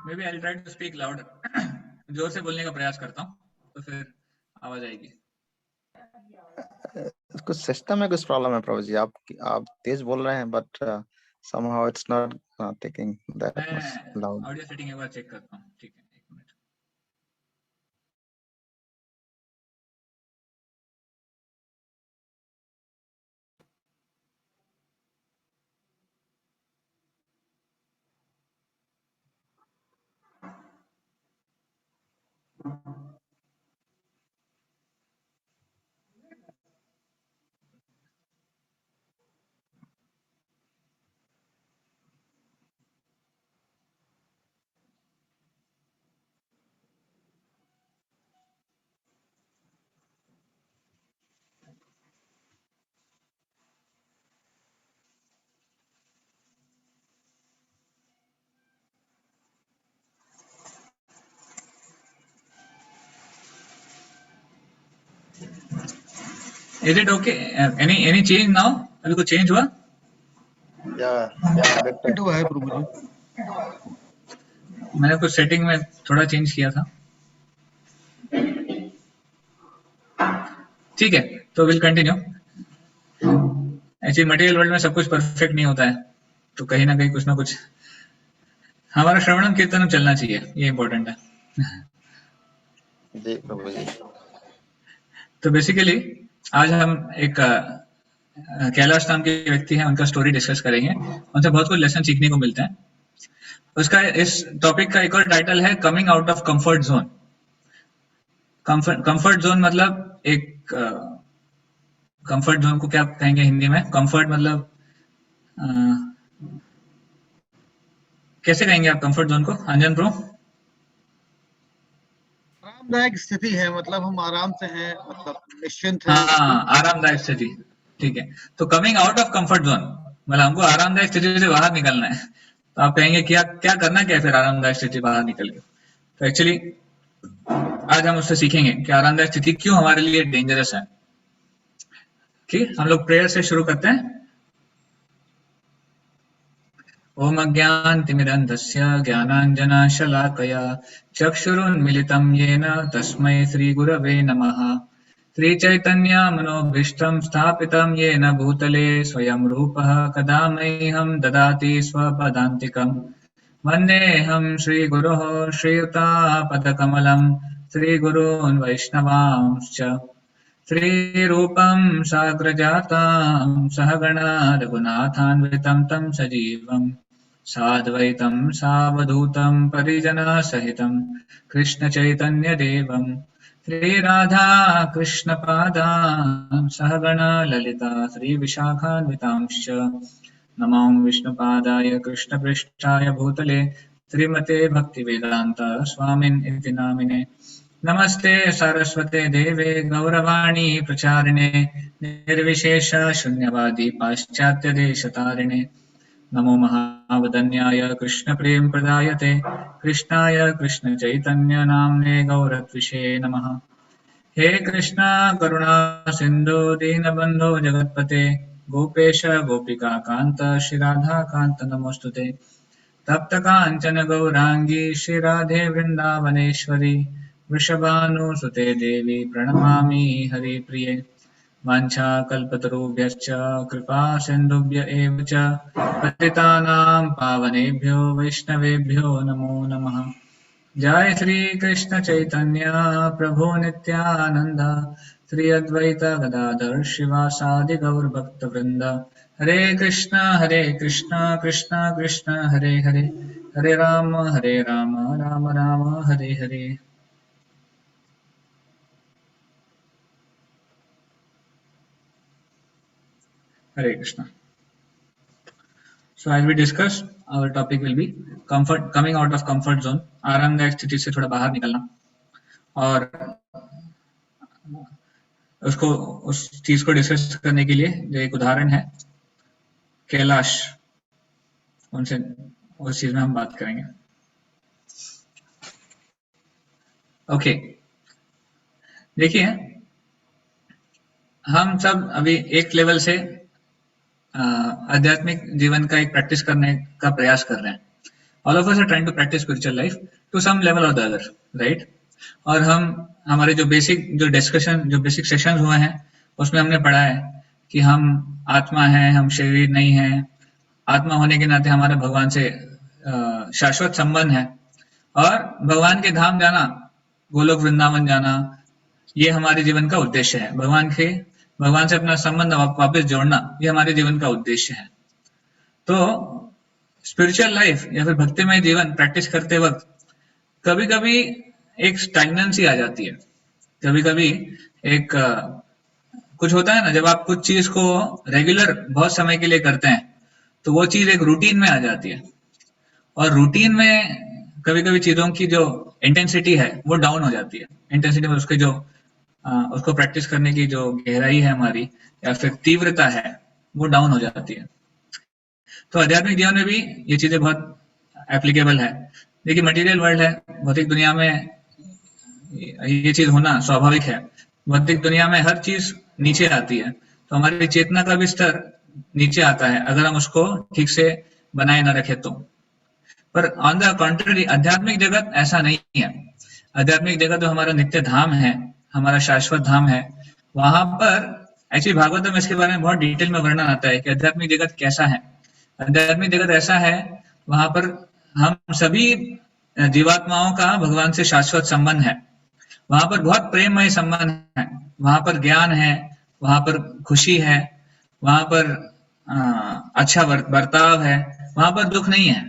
May be I try to speak louder. जोर से बोलने का प्रयास करता हूँ तो फिर आवाज आएगी। कुछ सिस्टम में कुछ प्रॉब्लम है प्रभु जी। आप तेज बोल रहे हैं but somehow it's not taking that मैं much loud. ऑडियो सेटिंग एक बार चेक करता हूँ। ठीक है, एक minute. Is it okay? Any change now? अभी कुछ चेंज हुआ? Yeah, हुआ है प्रभु जी। मैंने कुछ सेटिंग में थोड़ा चेंज किया था। ठीक है, तो विल कंटिन्यू। ऐसे मटेरियल वर्ल्ड में सब कुछ परफेक्ट नहीं होता है, तो कहीं ना कहीं कुछ ना कुछ हमारा श्रवणम कीर्तनम चलना चाहिए, ये इंपॉर्टेंट है। जी प्रभु जी। तो बेसिकली आज हम एक कैलाश नाम के व्यक्ति हैं, उनका स्टोरी डिस्कस करेंगे। उनसे बहुत कुछ लेसन सीखने को मिलते हैं। उसका इस टॉपिक का एक और टाइटल है coming out of comfort zone. Comfort zone मतलब एक कंफर्ट जोन को क्या कहेंगे हिंदी में? कंफर्ट मतलब कैसे कहेंगे आप कंफर्ट जोन को, अंजन प्रो? आरामदायक स्थिति है, मतलब हम आराम से हैं, मतलब निश्चिंत हैं। हाँ, आरामदायक स्थिति। ठीक है, तो coming out of comfort zone मतलब हमको आरामदायक स्थिति से बाहर निकलना है। तो आप कहेंगे क्या क्या करना क्या है फिर आरामदायक स्थिति बाहर निकल के? तो एक्चुअली आज हम उससे सीखेंगे कि आरामदायक स्थिति क्यों हमारे लिए डेंजरस है। ठीक, हम लोग प्रेयर से शुरू करते हैं। ओम अज्ञानतिमिरन्धस्य ज्ञानाञ्जनशलाकया चक्षुरुन्मिलितं येन तस्मै श्रीगुरवे नमः। श्रीचैतन्यमनोभीष्टं स्थापितं येन भूतले स्वयं रूपः कदा मह्यं ददाति स्वपदान्तिकम्। वन्देऽहं श्रीगुरोः श्रीयुतापदकमलं श्रीगुरून् वैष्णवांश्च श्रीरूपं साग्रजातं सहगणा रघुनाथान्वितं तं सजीवम् साद्वैतं सावधूतं परिजनसहितं कृष्णचैतन्यदेवं श्रीराधा कृष्णपादान् सहगणा ललिता श्रीविशाखान्वितांश्च नमो विष्णुपादाय कृष्णपृष्ठाय भूतले श्रीमते भक्तिवेदान्त स्वामिन् इति नामिने। नमस्ते सारस्वते देवे गौरवाणी प्रचारिणे निर्विशेष शून्यवादी पाश्चात्य देशतारिणे। नमो महावदन्याय कृष्ण प्रेम प्रदायते कृष्णाय कृष्ण चैतन्य नाम्ने गौरत्विषे नमः। हे कृष्णा करुणा सिंधु दीनबंधो जगत्पते गोपेश गोपिका कांत श्री राधा कांत नमोस्तुते। तप्त कांचन गौरांगी श्री राधे वृंदावनेश्वरी वृषभानुसुते देवी प्रणमामि हरिप्रिये। वाञ्छाकल्पतरुभ्यश्च कृपा सिन्धुभ्य एव च पतितानां पावनेभ्यो वैष्णवेभ्यो नमो नमः। जय श्री कृष्ण चैतन्य प्रभु नित्यानंद श्री अद्वैत गदाधर शिवासादि गौर भक्त वृंद। हरे कृष्ण कृष्ण कृष्ण हरे हरे, हरे राम राम राम हरे हरे। हरे Krishna. So as we discussed, our topic will be coming out of comfort zone, आरामदायक स्थिति से थोड़ा बाहर निकलना। और उसको उस चीज को डिस्कस करने के लिए जो एक उदाहरण है कैलाश, उनसे उस चीज में हम बात करेंगे। ओके, देखिए हम सब अभी एक लेवल से आध्यात्मिक जीवन का एक प्रैक्टिस करने का प्रयास कर रहे हैं all of us are trying to practise spiritual life to some level और द अदर, राइट। और हमारे जो बेसिक सेशंस हुए हैं उसमें हमने पढ़ा है कि हम आत्मा है, हम शरीर नहीं है। आत्मा होने के नाते हमारा भगवान से शाश्वत संबंध है, और भगवान के धाम जाना, गोलोक वृंदावन जाना, ये हमारे जीवन का उद्देश्य है। भगवान से अपना संबंध वापस जोड़ना, ये हमारे जीवन का उद्देश्य है। तो स्पिरिचुअल लाइफ या फिर भक्तिमय जीवन प्रैक्टिस करते वक्त कभी कभी एक स्टैग्नेंसी आ जाती है, कभी कभी एक कुछ होता है ना, जब आप कुछ चीज को रेगुलर बहुत समय के लिए करते हैं तो वो चीज एक रूटीन में आ जाती है, और रूटीन में कभी कभी चीजों की जो इंटेंसिटी है वो डाउन हो जाती है। इंटेंसिटी में उसके जो उसको प्रैक्टिस करने की जो गहराई है हमारी या फिर तीव्रता है वो डाउन हो जाती है। तो आध्यात्मिक जीवन में भी ये चीजें बहुत एप्लीकेबल है। देखिए मटेरियल वर्ल्ड है, भौतिक दुनिया में ये चीज होना स्वाभाविक है। भौतिक दुनिया में हर चीज नीचे आती है, तो हमारी चेतना का भी स्तर नीचे आता है अगर हम उसको ठीक से बनाए न रखे तो। पर ऑन द कॉन्ट्ररी आध्यात्मिक जगत ऐसा नहीं है। आध्यात्मिक जगत जो हमारा नित्य धाम है, हमारा शाश्वत धाम है, वहां पर एक्चुअली भागवत में इसके बारे में बहुत डिटेल में वर्णन आता है कि आध्यात्मिक जगत कैसा है। आध्यात्मिक जगत ऐसा है, वहां पर हम सभी जीवात्माओं का भगवान से शाश्वत संबंध है। वहां पर बहुत प्रेममय संबंध है, वहां पर ज्ञान है, वहां पर खुशी है, वहां पर अच्छा बर्ताव है, वहां पर दुख नहीं है,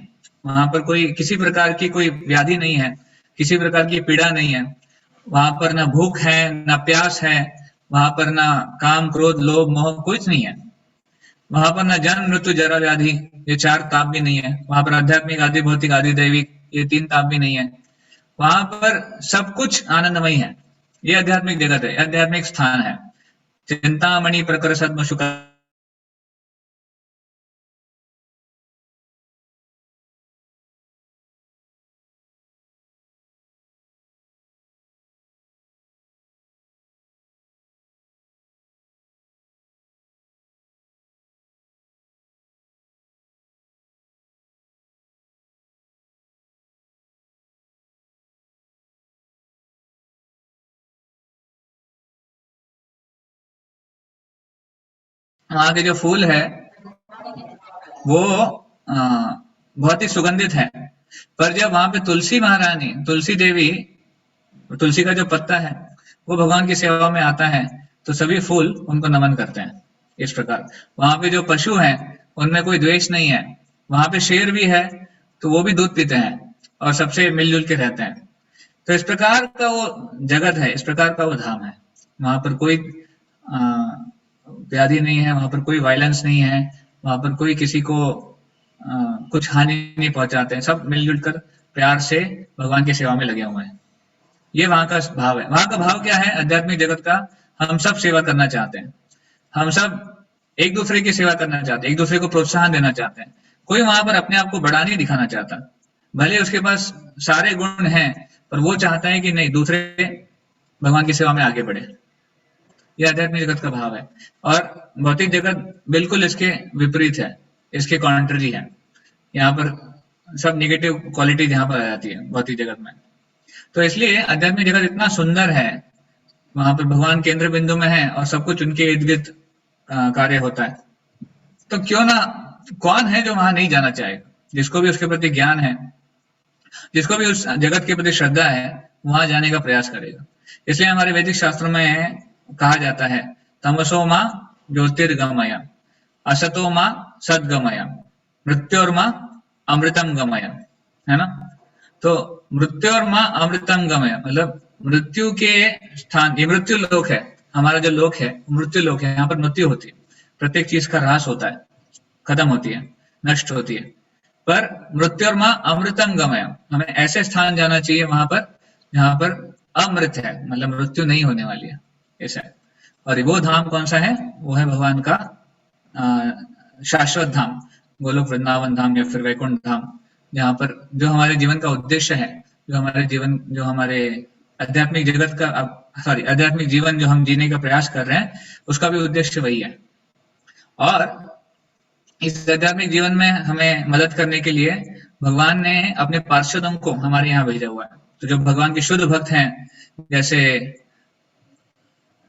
वहां पर कोई किसी प्रकार की कोई व्याधि नहीं है, किसी प्रकार की पीड़ा नहीं है। वहां पर ना भूख है, ना प्यास है, वहां पर ना काम क्रोध लोभ मोह कुछ नहीं है। वहां पर ना जन्म मृत्यु जरा व्याधि, ये 4 ताप भी नहीं है। वहां पर आध्यात्मिक आदि भौतिक आदि दैविक ये 3 ताप भी नहीं है। वहां पर सब कुछ आनंदमय है। ये आध्यात्मिक जगत है, आध्यात्मिक स्थान है। चिंतामणि प्रकर सद्म शुक वहां के जो फूल है वो बहुत ही सुगंधित है। पर जब वहां पे तुलसी महारानी, तुलसी देवी, तुलसी का जो पत्ता है वो भगवान की सेवा में आता है तो सभी फूल उनको नमन करते हैं। इस प्रकार वहां पे जो पशु हैं उनमें कोई द्वेष नहीं है। वहां पे शेर भी है तो वो भी दूध पीते हैं और सबसे मिलजुल के रहते हैं। तो इस प्रकार का वो जगत है, इस प्रकार का वो धाम है। वहां पर कोई व्याधि नहीं है, वहां पर कोई वायलेंस नहीं है, वहां पर कोई किसी को कुछ हानि नहीं पहुंचाते हैं। सब मिलजुल कर प्यार से भगवान की सेवा में लगे हुए हैं। ये वहां का भाव है। वहां का भाव क्या है आध्यात्मिक जगत का? हम सब सेवा करना चाहते हैं, हम सब एक दूसरे की सेवा करना चाहते हैं, एक दूसरे को प्रोत्साहन देना चाहते हैं। कोई वहां पर अपने आप को बड़ा नहीं दिखाना चाहता, भले उसके पास सारे गुण हैं, पर वो चाहता है कि नहीं दूसरे भगवान की सेवा में आगे बढ़े। यह आध्यात्मिक जगत का भाव है। और भौतिक जगत बिल्कुल इसके विपरीत है, इसके कॉन्ट्ररी है। यहाँ पर सब निगेटिव क्वालिटीज यहाँ पर आ जाती है भौतिक जगत में। तो इसलिए आध्यात्मिक जगत इतना सुंदर है, वहां पर भगवान केंद्र बिंदु में है और सब कुछ उनके इर्द गिर्द कार्य होता है। तो क्यों ना, कौन है जो वहां नहीं जाना चाहेगा? जिसको भी उसके प्रति ज्ञान है, जिसको भी उस जगत के प्रति श्रद्धा है, वहां जाने का प्रयास करेगा। इसलिए हमारे वैदिक शास्त्रों में कहा जाता है तमसो मां ज्योतिर्गमय, असतो मां सद्गमय, मृत्योर्मा अमृतम गमय, है ना। तो मृत्योर मां अमृतम गमय मतलब मृत्यु के स्थान, ये मृत्यु लोक है, हमारा जो लोक है मृत्यु लोक है। यहाँ पर मृत्यु होती है, प्रत्येक चीज का ह्रास होता है, खत्म होती है, नष्ट होती है। पर मृत्योर्मा अमृतम गमय, हमें ऐसे स्थान जाना चाहिए वहां पर जहां पर अमृत है, मतलब मृत्यु नहीं होने वाली है, ऐसा है। और वो धाम कौन सा है? वो है भगवान का शाश्वत धाम, गोलोक वृंदावन धाम या फिर वैकुंठ धाम, जहाँ पर जो हमारे जीवन का उद्देश्य है, जो हमारे आध्यात्मिक जगत का आध्यात्मिक जीवन जो हम जीने का प्रयास कर रहे हैं, उसका भी उद्देश्य वही है। और इस आध्यात्मिक जीवन में हमें मदद करने के लिए भगवान ने अपने पार्षदों को हमारे यहाँ भेजा हुआ है। तो जो भगवान के शुद्ध भक्त हैं, जैसे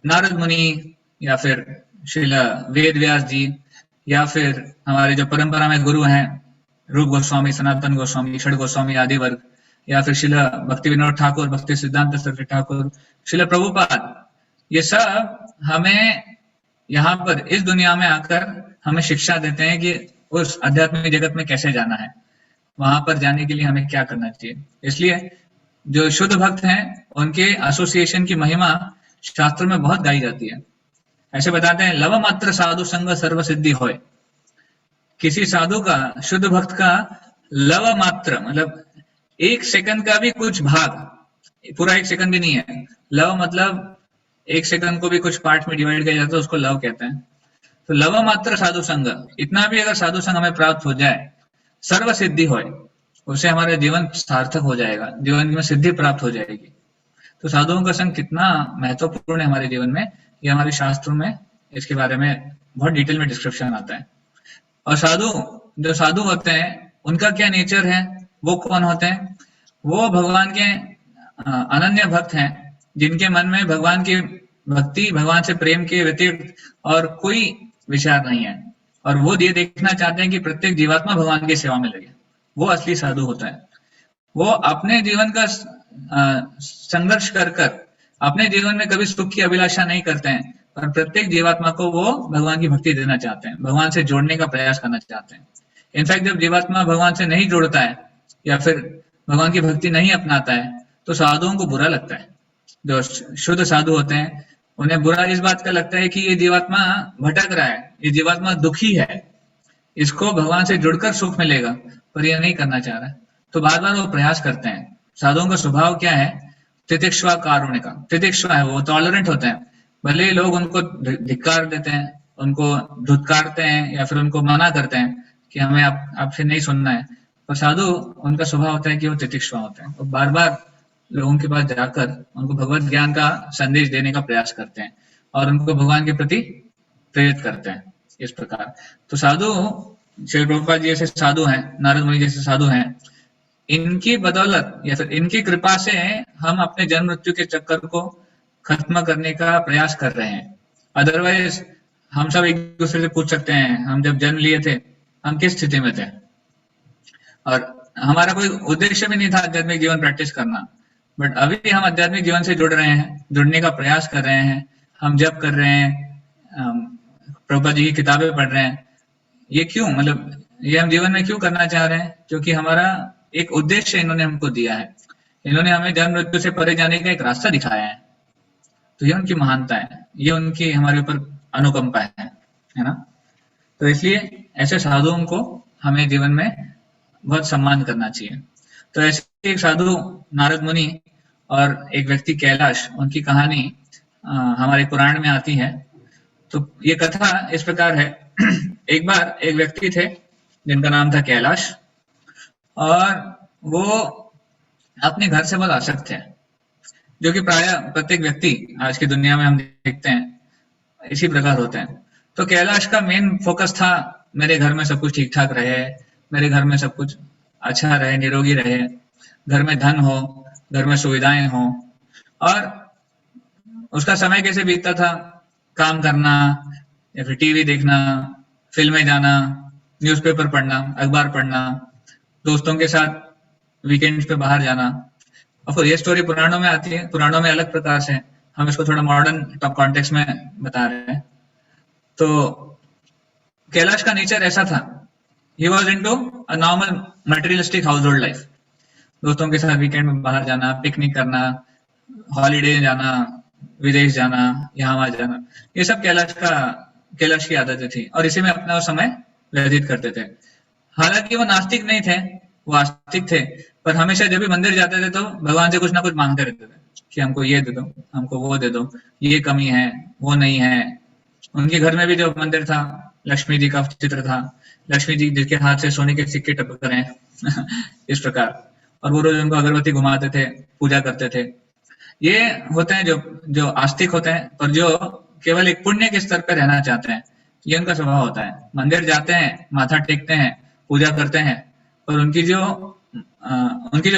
नारद मुनि या फिर श्रील वेद व्यास जी, या फिर हमारे जो परंपरा में गुरु हैं, रूप गोस्वामी, सनातन गोस्वामी, षड गोस्वामी आदि वर्ग, या फिर शिला भक्ति विनोद ठाकुर, भक्ति सिद्धांत सरस्वती ठाकुर, शिला प्रभुपाद, ये सब हमें यहाँ पर इस दुनिया में आकर हमें शिक्षा देते हैं कि उस आध्यात्मिक जगत में कैसे जाना है, वहां पर जाने के लिए हमें क्या करना चाहिए। इसलिए जो शुद्ध भक्त हैं उनके एसोसिएशन की महिमा शास्त्र में बहुत गाई जाती है। ऐसे बताते हैं, लव मात्र साधु संग सर्व सिद्धि होय। किसी साधु का, शुद्ध भक्त का लव मात्र मतलब 1 सेकंड का भी कुछ भाग, पूरा 1 सेकंड भी नहीं है, लव मतलब 1 सेकंड को भी कुछ पार्ट में डिवाइड किया जाता है, उसको लव कहते हैं। तो लव मात्र साधु संग, इतना भी अगर साधु संग हमें प्राप्त हो जाए, सर्व सिद्धि होय, उससे हमारा जीवन सार्थक हो जाएगा, जीवन में सिद्धि प्राप्त हो जाएगी। तो साधुओं का संग कितना महत्वपूर्ण है हमारे जीवन में, ये हमारे शास्त्रों में इसके बारे में बहुत डिटेल में डिस्क्रिप्शन आता है। और साधु, जो साधु होते हैं उनका क्या नेचर है, वो कौन होते हैं? वो भगवान के अनन्य भक्त हैं, जिनके मन में भगवान की भक्ति, भगवान से प्रेम के व्यतिरिक्त और कोई विचार नहीं है, और वो ये देखना चाहते हैं कि प्रत्येक जीवात्मा भगवान की सेवा में लगे। वो असली साधु होता है। वो अपने जीवन का संघर्ष कर कर अपने जीवन में कभी सुख की अभिलाषा नहीं करते हैं, और प्रत्येक जीवात्मा को वो भगवान की भक्ति देना चाहते हैं, भगवान से जोड़ने का प्रयास करना चाहते हैं। इनफैक्ट जब जीवात्मा भगवान से नहीं जुड़ता है या फिर भगवान की भक्ति नहीं अपनाता है, तो साधुओं को बुरा लगता है। जो शुद्ध साधु होते हैं उन्हें बुरा इस बात का लगता है कि ये जीवात्मा भटक रहा है, ये जीवात्मा दुखी है, इसको भगवान से जुड़कर सुख मिलेगा, पर ये नहीं करना चाह रहा है। तो बार बार वो प्रयास करते हैं। साधुओं का स्वभाव क्या है? तितिक्षवा कारुण्य का। तितिक्षवा है, वो टॉलरेंट होते हैं, भले ही लोग उनको धिक्कार देते हैं, उनको धुतकारते हैं या फिर उनको मना करते हैं कि हमें आपसे नहीं सुनना है, पर साधु उनका स्वभाव होता है कि वो तितिक्षवा होते हैं, वो बार बार लोगों के पास जाकर उनको भगवत ज्ञान का संदेश देने का प्रयास करते हैं और उनको भगवान के प्रति प्रेरित करते हैं। इस प्रकार तो साधु, श्री प्रभुपाद जी जैसे साधु हैं, नारद मुनि जैसे साधु हैं, इनकी बदौलत या फिर इनकी कृपा से हम अपने जन्म मृत्यु के चक्कर को खत्म करने का प्रयास कर रहे हैं। अदरवाइज हम सब एक दूसरे से पूछ सकते हैं, हम जब जन्म लिए थे हम किस स्थिति में थे, और हमारा कोई उद्देश्य भी नहीं था आध्यात्मिक जीवन प्रैक्टिस करना, बट अभी हम आध्यात्मिक जीवन से जुड़ रहे हैं, जुड़ने का प्रयास कर रहे हैं, हम जप कर रहे हैं, प्रभुपाद जी की किताबें पढ़ रहे हैं। ये क्यों, मतलब ये हम जीवन में क्यों करना चाह रहे हैं? क्योंकि हमारा एक उद्देश्य इन्होंने हमको दिया है, इन्होंने हमें जन्म मृत्यु से परे जाने का एक रास्ता दिखाया है। तो ये उनकी महानता है, ये उनकी हमारे ऊपर अनुकंपा है ना। तो इसलिए ऐसे साधुओं को हमें जीवन में बहुत सम्मान करना चाहिए। तो ऐसे एक साधु नारद मुनि और एक व्यक्ति कैलाश, उनकी कहानी हमारे पुराण में आती है। तो ये कथा इस प्रकार है। एक बार एक व्यक्ति थे जिनका नाम था कैलाश, और वो अपने घर से बहुत आसक्त थे, जो कि प्राय प्रत्येक व्यक्ति आज की दुनिया में हम देखते हैं इसी प्रकार होते हैं। तो कैलाश का मेन फोकस था, मेरे घर में सब कुछ ठीक ठाक रहे, मेरे घर में सब कुछ अच्छा रहे, निरोगी रहे, घर में धन हो, घर में सुविधाएं हो। और उसका समय कैसे बीतता था? काम करना या फिर टीवी देखना, फिल्में जाना, न्यूज़पेपर पढ़ना, अखबार पढ़ना, दोस्तों के साथ वीकेंड्स पे बाहर जाना। ऑफ ये स्टोरी पुराणों में आती है, पुराणों में अलग प्रकार से, हम इसको थोड़ा मॉडर्न कॉन्टेक्स्ट में बता रहे हैं। तो कैलाश का नेचर ऐसा था, he was into a normal materialistic house hold life. दोस्तों के साथ वीकेंड में बाहर जाना, पिकनिक करना, हॉलीडे जाना, विदेश जाना, यहाँ वहां जाना, ये सब कैलाश की आदतें थी, और इसी में अपना समय व्यतीत करते थे। हालांकि वो नास्तिक नहीं थे, वो आस्तिक थे, पर हमेशा जब भी मंदिर जाते थे तो भगवान से कुछ ना कुछ मांगते रहते थे कि हमको ये दे दो, हमको वो दे दो, ये कमी है, वो नहीं है। उनके घर में भी जो मंदिर था, लक्ष्मी जी का चित्र था, लक्ष्मी जी जिसके हाथ से सोने के सिक्के टपक रहे हैं इस प्रकार, और वो रोज उनको अगरबत्ती घुमाते थे, पूजा करते थे। ये होते हैं जो आस्तिक होते हैं, और जो केवल एक पुण्य के स्तर पर रहना चाहते हैं, ये उनका स्वभाव होता है। मंदिर जाते हैं, माथा टेकते हैं, पूजा करते हैं, और उनकी जो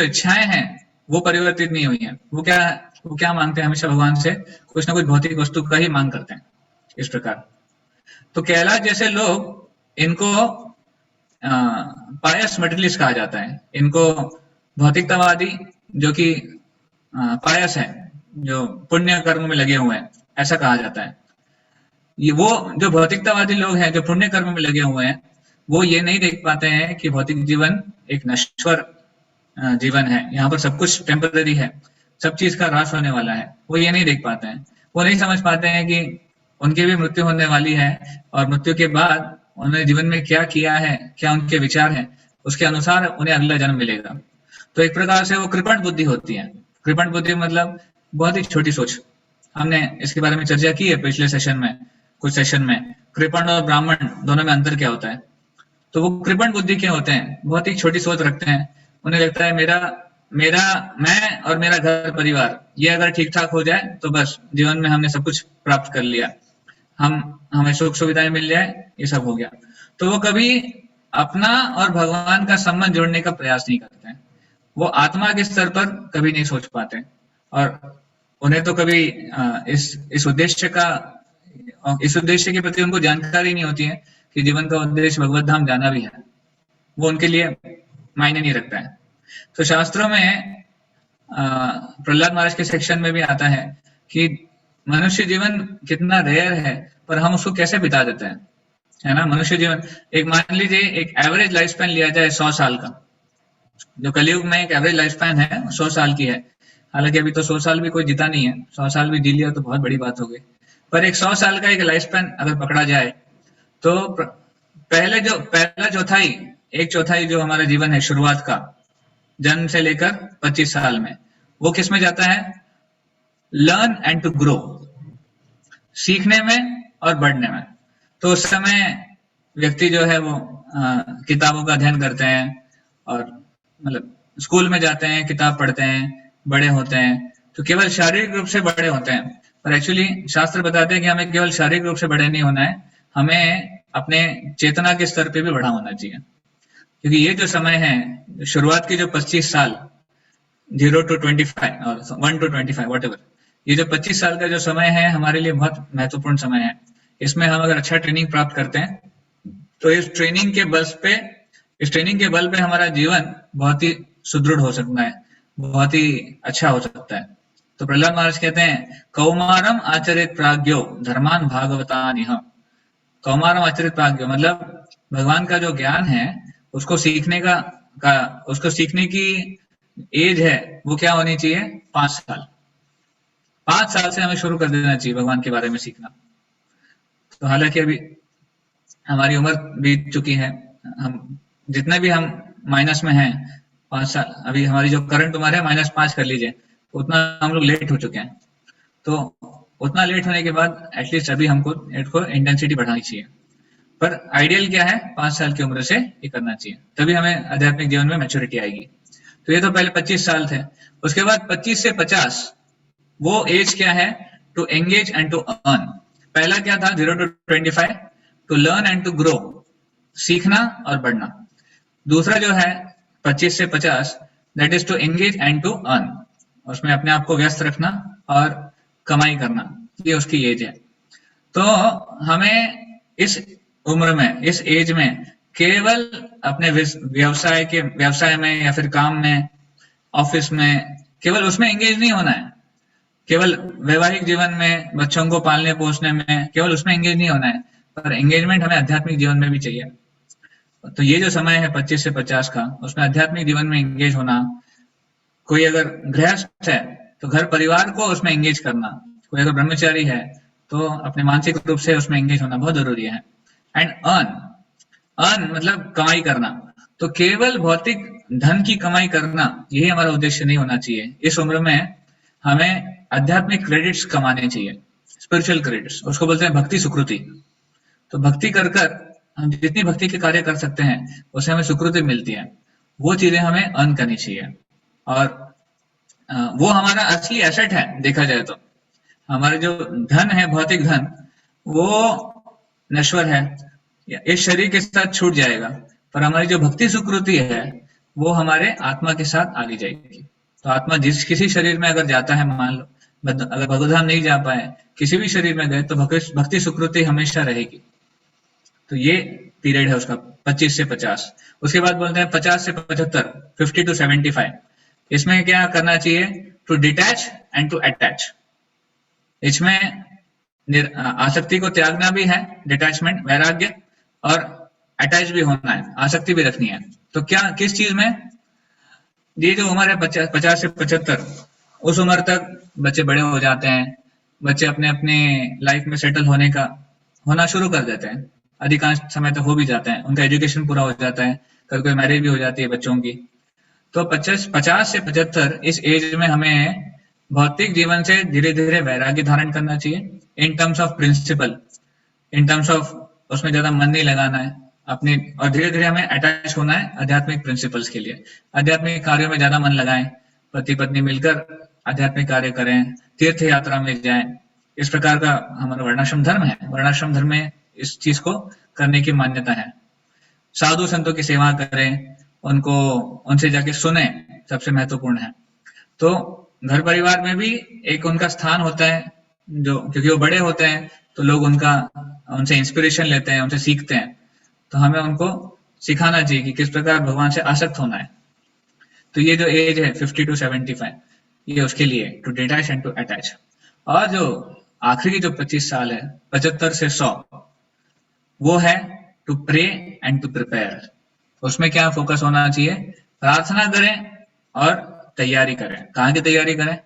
इच्छाएं हैं वो परिवर्तित नहीं हुई हैं। वो क्या मांगते हैं? हमेशा भगवान से कुछ ना कुछ भौतिक वस्तु का ही मांग करते हैं। इस प्रकार तो कैलाश जैसे लोग, इनको पायस मटेरियलिस्ट कहा जाता है। इनको भौतिकतावादी, जो कि पायस है, जो पुण्य कर्म में लगे हुए हैं, ऐसा कहा जाता है। ये वो जो भौतिकतावादी लोग हैं, जो पुण्य कर्म में लगे हुए हैं, वो ये नहीं देख पाते हैं कि भौतिक जीवन एक नश्वर जीवन है। यहाँ पर सब कुछ टेम्पररी है, सब चीज का ह्रास होने वाला है। वो ये नहीं देख पाते हैं। वो नहीं समझ पाते हैं कि उनकी भी मृत्यु होने वाली है, और मृत्यु के बाद उन्होंने जीवन में क्या किया है, क्या उनके विचार हैं, उसके अनुसार उन्हें अगला जन्म मिलेगा। तो एक प्रकार से वो कृपण बुद्धि होती है। कृपण बुद्धि मतलब बहुत ही छोटी सोच। हमने इसके बारे में चर्चा की है पिछले सेशन में, कुछ सेशन में। कृपण और ब्राह्मण दोनों में अंतर क्या होता है। तो वो कृपण बुद्धि के होते हैं, बहुत ही छोटी सोच रखते हैं। उन्हें लगता है मैं और मेरा घर परिवार ये अगर ठीक ठाक हो जाए तो बस जीवन में हमने सब कुछ प्राप्त कर लिया, हमें सुख सुविधाएं मिल जाए, ये सब हो गया। तो वो कभी अपना और भगवान का संबंध जोड़ने का प्रयास नहीं करते हैं। वो आत्मा के स्तर पर कभी नहीं सोच पाते, और उन्हें तो कभी इस उद्देश्य के प्रति उनको जानकारी नहीं होती है कि जीवन का उद्देश्य भगवत धाम जाना भी है। वो उनके लिए मायने नहीं रखता है। तो शास्त्रों में प्रहलाद महाराज के सेक्शन में भी आता है कि मनुष्य जीवन कितना रेयर है, पर हम उसको कैसे बिता देते हैं, है ना। मनुष्य जीवन, एक मान लीजिए एक एवरेज लाइफ स्पैन लिया जाए 100 साल का। जो कलयुग में एक एवरेज लाइफ स्पैन है 100 साल की है। हालांकि अभी तो 100 साल भी कोई जीता नहीं है, 100 साल भी जी लिया तो बहुत बड़ी बात हो गई। पर एक 100 साल का एक लाइफ स्पैन अगर पकड़ा जाए तो पहला चौथाई, एक चौथाई जो हमारा जीवन है शुरुआत का, जन्म से लेकर 25 साल में, वो किस में जाता है? लर्न एंड टू ग्रो, सीखने में और बढ़ने में। तो उस समय व्यक्ति जो है वो किताबों का अध्ययन करते हैं, और मतलब स्कूल में जाते हैं, किताब पढ़ते हैं, बड़े होते हैं, तो केवल शारीरिक रूप से बड़े होते हैं। पर एक्चुअली शास्त्र बताते हैं कि हमें केवल शारीरिक रूप से बड़े नहीं होना है, हमें अपने चेतना के स्तर पे भी बड़ा होना चाहिए। क्योंकि ये जो समय है, शुरुआत की जो 25 साल, 0 to 25 और 1 to 25 व्हाटएवर, ये जो 25 साल का जो समय है हमारे लिए बहुत महत्वपूर्ण समय है। इसमें हम अगर अच्छा ट्रेनिंग प्राप्त करते हैं तो इस ट्रेनिंग के बल पे हमारा जीवन बहुत ही सुदृढ़ हो सकता है, बहुत ही अच्छा हो सकता है। तो प्रहलाद महाराज कहते हैं, कौमारम आचरित प्राज्ञो धर्मान भागवतानिह। कौमारम आचरित प्राज्ञो मतलब भगवान का जो ज्ञान है उसको सीखने की एज है वो क्या होनी चाहिए? 5 साल। 5 साल से हमें शुरू कर देना चाहिए भगवान के बारे में सीखना। तो हालांकि अभी हमारी उम्र बीत चुकी है, हम जितने भी हम माइनस में हैं 5 साल, अभी हमारी जो करंट उम्र है -5 कर लीजिए, उतना हम लोग लेट हो चुके हैं। तो उतना लेट होने के बाद एटलीस्ट अभी हमको इंटेंसिटी बढ़ानी चाहिए। पर आइडियल क्या है? 5 साल की उम्र से ये करना चाहिए, तभी हमें आध्यात्मिक जीवन में मैच्योरिटी आएगी। तो ये तो पहले 25 साल थे। उसके बाद 25 से 50 वो एज क्या है? To engage and to earn. पहला क्या था? 0 to 25, to learn and to grow, सीखना और बढ़ना। दूसरा जो है 25 से 50, that is to engage and to earn, उसमें अपने आप को व्यस्त रखना और कमाई करना, ये उसकी एज है। तो हमें इस उम्र में, इस एज में केवल अपने व्यवसाय में या फिर काम में, ऑफिस में, केवल उसमें एंगेज नहीं होना है। केवल वैवाहिक जीवन में, बच्चों को पालने पोसने में, केवल उसमें एंगेज नहीं होना है, पर एंगेजमेंट हमें आध्यात्मिक जीवन में भी चाहिए। तो ये जो समय है 25 से 50 का, उसमें आध्यात्मिक जीवन में एंगेज होना। कोई अगर गृहस्थ है तो घर परिवार को उसमें एंगेज करना, कोई अगर ब्रह्मचारी है तो अपने मानसिक रूप से उसमें एंगेज होना बहुत जरूरी है। एंड अर्न मतलब कमाई करना। तो केवल भौतिक धन की कमाई करना यही हमारा उद्देश्य नहीं होना चाहिए। इस उम्र में हमें आध्यात्मिक क्रेडिट्स कमाने चाहिए, स्पिरिचुअल क्रेडिट्स, उसको बोलते हैं भक्ति सुकृति। तो भक्ति कर हम जितनी भक्ति के कार्य कर सकते हैं उससे हमें सुकृति मिलती है, वो चीजें हमें अर्न करनी चाहिए। और वो हमारा असली एसेट है। देखा जाए तो हमारा जो धन है, भौतिक धन, वो नश्वर है, इस शरीर के साथ छूट जाएगा। पर हमारी जो भक्ति सुकृति है वो हमारे आत्मा के साथ आगे जाएगी। तो आत्मा जिस किसी शरीर में अगर जाता है, मान लो अगर भगवत धाम नहीं जा पाए, किसी भी शरीर में गए, तो भक्ति सुकृति हमेशा रहेगी। तो ये पीरियड है उसका 25 से 50। उसके बाद बोलते हैं 50 से 75, 50 to 75। इसमें क्या करना चाहिए? To detach and to attach. इसमें आसक्ति को त्यागना भी है, डिटैचमेंट, वैराग्य, और अटैच भी होना है, आसक्ति भी रखनी है। तो क्या किस चीज में? ये जो उम्र है 50 से 75, उस उम्र तक बच्चे बड़े हो जाते हैं, बच्चे अपने अपने लाइफ में सेटल होना शुरू कर देते हैं, अधिकांश समय तक हो भी जाते हैं, उनका एजुकेशन पूरा हो जाता है, कभी कोई मैरिज भी हो जाती है बच्चों की। तो 50 से 75 इस एज में हमें भौतिक जीवन से धीरे धीरे वैराग्य धारण करना चाहिए, in terms of principle, in terms of उसमें ज्यादा मन नहीं लगाना है अपने, और धीरे धीरे हमें अटैच होना है आध्यात्मिक प्रिंसिपल्स के लिए। आध्यात्मिक कार्यों में ज्यादा मन लगाएं, पति पत्नी मिलकर आध्यात्मिक कार्य करें, तीर्थ यात्रा में जाएं। इस प्रकार का हमारा वर्णाश्रम धर्म है। वर्णाश्रम धर्म में इस चीज को करने की मान्यता है। साधु संतों की सेवा करें, उनसे जाके सुने, सबसे महत्वपूर्ण है। तो घर परिवार में भी एक उनका स्थान होता है, जो क्योंकि वो बड़े होते हैं तो लोग उनसे इंस्पिरेशन लेते हैं, उनसे सीखते हैं। तो हमें उनको सिखाना चाहिए कि किस प्रकार भगवान से आसक्त होना है। तो ये जो एज है 50 to 75, ये उसके लिए to detach and to attach. और जो आखिरी जो 25 साल है 75 से 100, वो है to pray and to prepare. उसमें क्या फोकस होना चाहिए? प्रार्थना करें और तैयारी करें। कहाँ की तैयारी करें?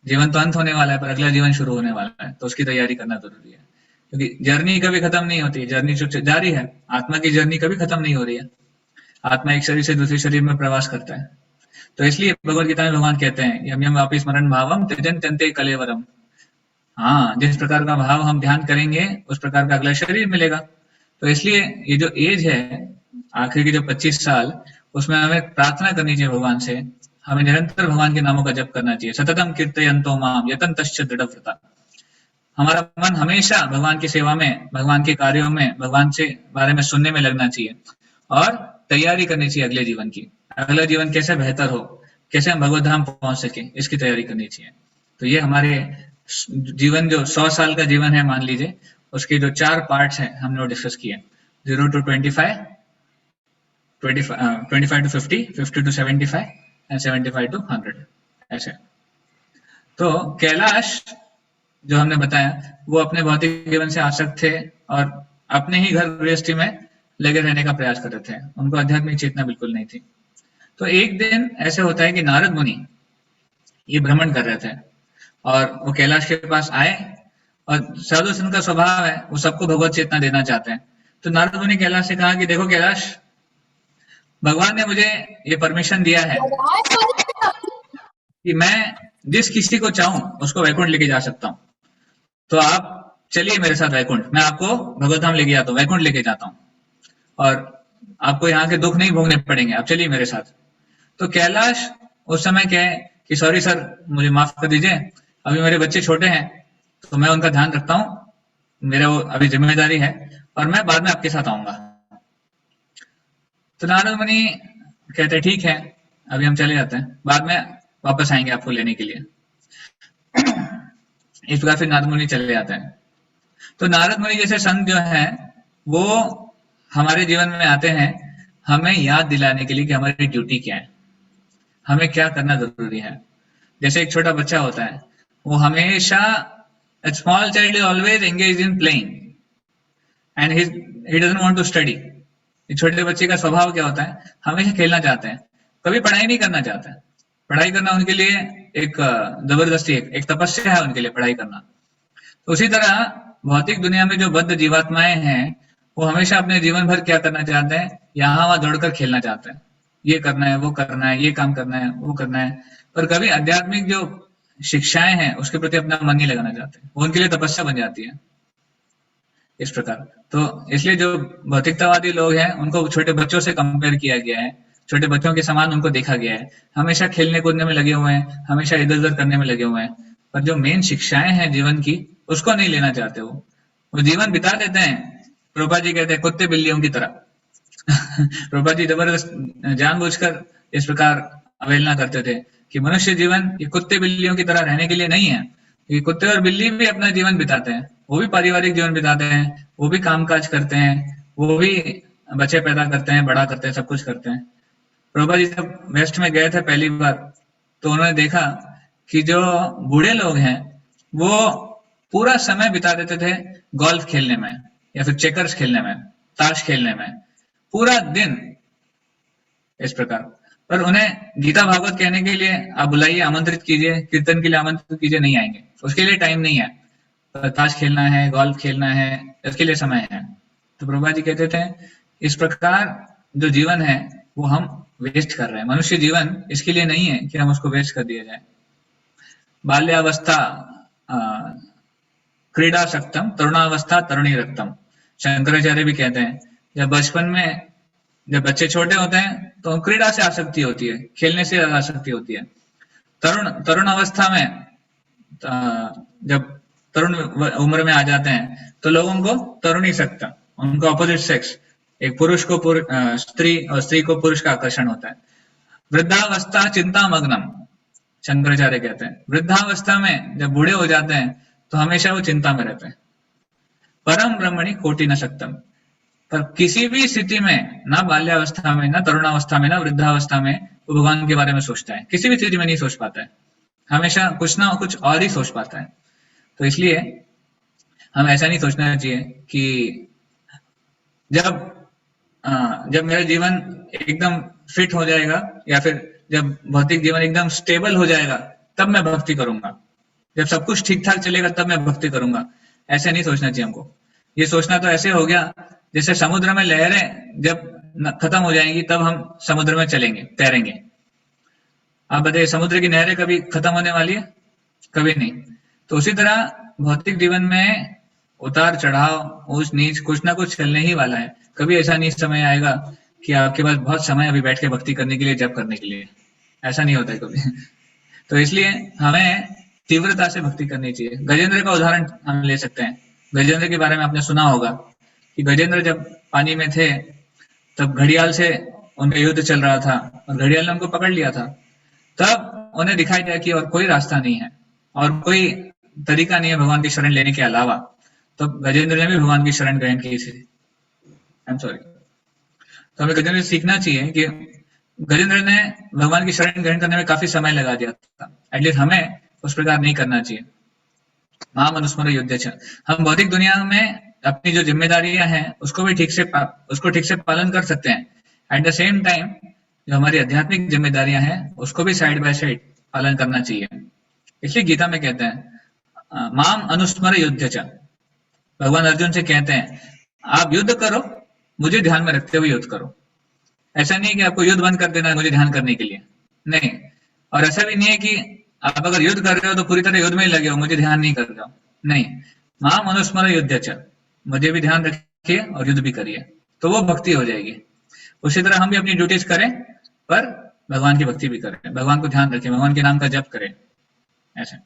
जीवन तो अंत होने वाला है, पर अगला जीवन शुरू होने वाला है, तो उसकी तैयारी करना जरूरी है। क्योंकि जर्नी कभी खत्म नहीं होती है, जर्नी जो जारी है, आत्मा की जर्नी कभी खत्म नहीं हो रही है। आत्मा एक शरीर से दूसरे शरीर में प्रवास करता है। तो इसलिए भगवद गीता में भगवान कहते हैं यम यम वापि स्मरण भावम त्यजन त्यन्ते कलेवरम। हाँ, जिस प्रकार का भाव हम ध्यान करेंगे उस प्रकार का अगला शरीर मिलेगा। तो इसलिए ये जो एज है आखिर के जो 25 साल, उसमें हमें प्रार्थना करनी चाहिए भगवान से। हमें निरंतर भगवान के नामों का जप करना चाहिए। सततम कीर्तयन्तो माम यतन्तश्च दृढव्रता। हमारा मन हमेशा भगवान की सेवा में, भगवान के कार्यों में, भगवान से बारे में सुनने में लगना चाहिए और तैयारी करनी चाहिए अगले जीवन की। अगला जीवन कैसे बेहतर हो, कैसे हम भगवत धाम पहुंच सके, इसकी तैयारी करनी चाहिए। तो ये हमारे जीवन जो 100 साल का जीवन है मान लीजिए, उसके जो 4 पार्ट्स हैं हमने वो डिस्कस किए। 0 to 25, 25 to 50, 50 to 75 and 75 to 100, ऐसे। तो कैलाश जो हमने बताया वो अपने भौतिक जीवन से आसक्त थे और अपने ही घर गृहस्थी में लगे रहने का प्रयास कर रहे थे। उनको आध्यात्मिक चेतना बिल्कुल नहीं थी। तो एक दिन ऐसे होता है कि नारद मुनि ये भ्रमण कर रहे थे और वो कैलाश के पास आए, और साधु संत का स्वभाव है, वो सबको भगवत चेतना देना चाहते हैं। तो नारद मुनि कैलाश से कहा कि देखो कैलाश, भगवान ने मुझे ये परमिशन दिया है कि मैं जिस किसी को चाहूं उसको वैकुंठ लेके जा सकता हूं। तो आप चलिए मेरे साथ वैकुंठ, मैं आपको भगवत धाम लेके जाता हूँ, वैकुंठ लेके जाता हूँ, और आपको यहाँ के दुख नहीं भोगने पड़ेंगे, आप चलिए मेरे साथ। तो कैलाश उस समय कहे कि सॉरी सर, मुझे माफ कर दीजिए, अभी मेरे बच्चे छोटे हैं तो मैं उनका ध्यान रखता हूँ, मेरा वो अभी जिम्मेदारी है, और मैं बाद में आपके साथ आऊंगा। तो नारद मुनि कहते ठीक है, अभी हम चले जाते हैं, बाद में वापस आएंगे आपको लेने के लिए। इस प्रकार फिर नारद मुनि चले जाते हैं। तो नारद मुनि जैसे संत जो है वो हमारे जीवन में आते हैं हमें याद दिलाने के लिए कि हमारी ड्यूटी क्या है, हमें क्या करना जरूरी है। जैसे एक छोटा बच्चा होता है, वो हमेशा, a small child is always engaged in playing and he doesn't want to study। छोटे बच्चे का स्वभाव क्या होता है? हमेशा खेलना चाहते हैं, कभी पढ़ाई नहीं करना चाहते हैं। पढ़ाई करना उनके लिए एक जबरदस्ती, एक तपस्या है उनके लिए पढ़ाई करना। तो उसी तरह भौतिक दुनिया में जो बद्ध जीवात्माएं हैं वो हमेशा अपने जीवन भर क्या करना चाहते हैं? यहाँ वहां दौड़कर खेलना चाहते हैं, ये करना है, वो करना है, ये काम करना है, वो करना है, पर कभी आध्यात्मिक जो शिक्षाएं हैं उसके प्रति अपना मन नहीं लगाना चाहते। वो उनके लिए तपस्या बन जाती है इस प्रकार। तो इसलिए जो भौतिकतावादी लोग हैं उनको छोटे बच्चों से कंपेयर किया गया है, छोटे बच्चों के समान उनको देखा गया है, हमेशा खेलने कूदने में लगे हुए हैं, हमेशा इधर उधर करने में लगे हुए हैं, पर जो मेन शिक्षाएं हैं जीवन की उसको नहीं लेना चाहते। वो जीवन बिता देते हैं, प्रभुपाद जी कहते हैं, कुत्ते बिल्लियों की तरह। प्रभुपाद जी जबरदस्त जानबूझकर इस प्रकार अवहेलना करते थे कि मनुष्य जीवन ये कुत्ते बिल्लियों की तरह रहने के लिए नहीं है। ये कुत्ते और बिल्ली भी अपना जीवन बिताते हैं, वो भी पारिवारिक जीवन बिताते हैं, वो भी कामकाज करते हैं, वो भी बच्चे पैदा करते हैं, बड़ा करते हैं, सब कुछ करते हैं। प्रभुपाद जी जब वेस्ट में गए थे पहली बार, तो उन्होंने देखा कि जो बूढ़े लोग हैं वो पूरा समय बिता देते थे गोल्फ खेलने में या फिर चेकर्स खेलने में, ताश खेलने में, पूरा दिन इस प्रकार। पर उन्हें गीता भागवत कहने के लिए आप बुलाइए, आमंत्रित कीजिए, कीर्तन के लिए आमंत्रित कीजिए, नहीं आएंगे, उसके लिए टाइम नहीं है। ताश खेलना है, गोल्फ खेलना है, इसके लिए समय है। तो प्रभुपाद जी कहते थे इस प्रकार जो जीवन है वो हम वेस्ट कर रहे हैं। मनुष्य जीवन इसके लिए नहीं है कि हम उसको वेस्ट कर दिया जाए। बाल्यावस्था क्रीडा सक्तम, तरुणावस्था तरुणी रक्तम, शंकराचार्य भी कहते हैं जब बचपन में जब बच्चे छोटे होते हैं तो क्रीड़ा से आसक्ति होती है, खेलने से आसक्ति होती है। तरुण अवस्था में जब तरुण उम्र में आ जाते हैं तो लोगों को तरुणी सकता, उनका ऑपोजिट सेक्स, एक पुरुष को स्त्री और स्त्री को पुरुष का आकर्षण होता है। वृद्धावस्था चिंता मग्नम, शंकराचार्य कहते हैं वृद्धावस्था में जब बूढ़े हो जाते हैं तो हमेशा वो चिंता में रहते हैं। परम ब्रह्मणि कोटि न सक्तम, पर किसी भी स्थिति में, ना बाल्यावस्था में, ना तरुणावस्था में, ना वृद्धावस्था में वो भगवान के बारे में सोचता है, किसी भी स्थिति में नहीं सोच पाता है, हमेशा कुछ ना कुछ और ही सोच पाता है। तो इसलिए हम ऐसा नहीं सोचना चाहिए कि जब मेरा जीवन एकदम फिट हो जाएगा या फिर जब भौतिक जीवन एकदम स्टेबल हो जाएगा तब मैं भक्ति करूंगा, जब सब कुछ ठीक ठाक चलेगा तब मैं भक्ति करूंगा। ऐसे नहीं सोचना चाहिए हमको। ये सोचना तो ऐसे हो गया जैसे समुद्र में लहरें जब खत्म हो जाएंगी तब हम समुद्र में चलेंगे, तैरेंगे। आप बताइए समुद्र की नहरें कभी खत्म होने वाली है? कभी नहीं। तो उसी तरह भौतिक जीवन में उतार चढ़ाव, ऊंच नीच, कुछ ना कुछ चलने ही वाला है। कभी ऐसा नहीं समय आएगा कि आपके पास बहुत समय अभी बैठ के भक्ति करने के लिए, जप करने के लिए, ऐसा नहीं होता है कभी। तो इसलिए हमें तीव्रता से भक्ति करनी चाहिए। गजेंद्र का उदाहरण हम ले सकते हैं। गजेंद्र के बारे में आपने सुना होगा कि गजेंद्र जब पानी में थे तब घड़ियाल से उनका युद्ध चल रहा था और घड़ियाल ने उनको पकड़ लिया था। तब उन्हें दिखाई दिया कि और कोई रास्ता नहीं है और कोई तरीका नहीं है भगवान की शरण लेने के अलावा। तो गजेंद्र ने भी भगवान की शरण ग्रहण की थी। आई एम सॉरी। तो हमें गजेंद्र से सीखना चाहिए कि गजेंद्र ने भगवान की शरण ग्रहण करने में काफी समय लगा दिया था। एटलीस्ट हमें उस प्रकार नहीं करना चाहिए। माम अनुस्मर युद्धच, हम भौतिक दुनिया में अपनी जो जिम्मेदारियां हैं उसको भी ठीक से पालन कर सकते हैं। एट द सेम टाइम जो हमारी आध्यात्मिक जिम्मेदारियां हैं उसको भी साइड बाय साइड पालन करना चाहिए। इसलिए गीता में कहते हैं माम अनुस्मर युद्धच, भगवान अर्जुन से कहते हैं आप युद्ध करो, मुझे ध्यान में रखते हुए युद्ध करो। ऐसा नहीं है कि आपको युद्ध बंद कर देना है मुझे ध्यान करने के लिए, नहीं। और ऐसा भी नहीं है कि आप अगर युद्ध कर रहे हो तो पूरी तरह युद्ध में ही लगे हो, मुझे ध्यान नहीं कर रहे हो, नहीं। माम अनुस्मर युद्धच, मुझे भी ध्यान रखिए और युद्ध भी करिए, तो वो भक्ति हो जाएगी। उसी तरह हम भी अपनी ड्यूटीज करें पर भगवान की भक्ति भी करें, भगवान को ध्यान रखें, भगवान के नाम का जप करें, ऐसे।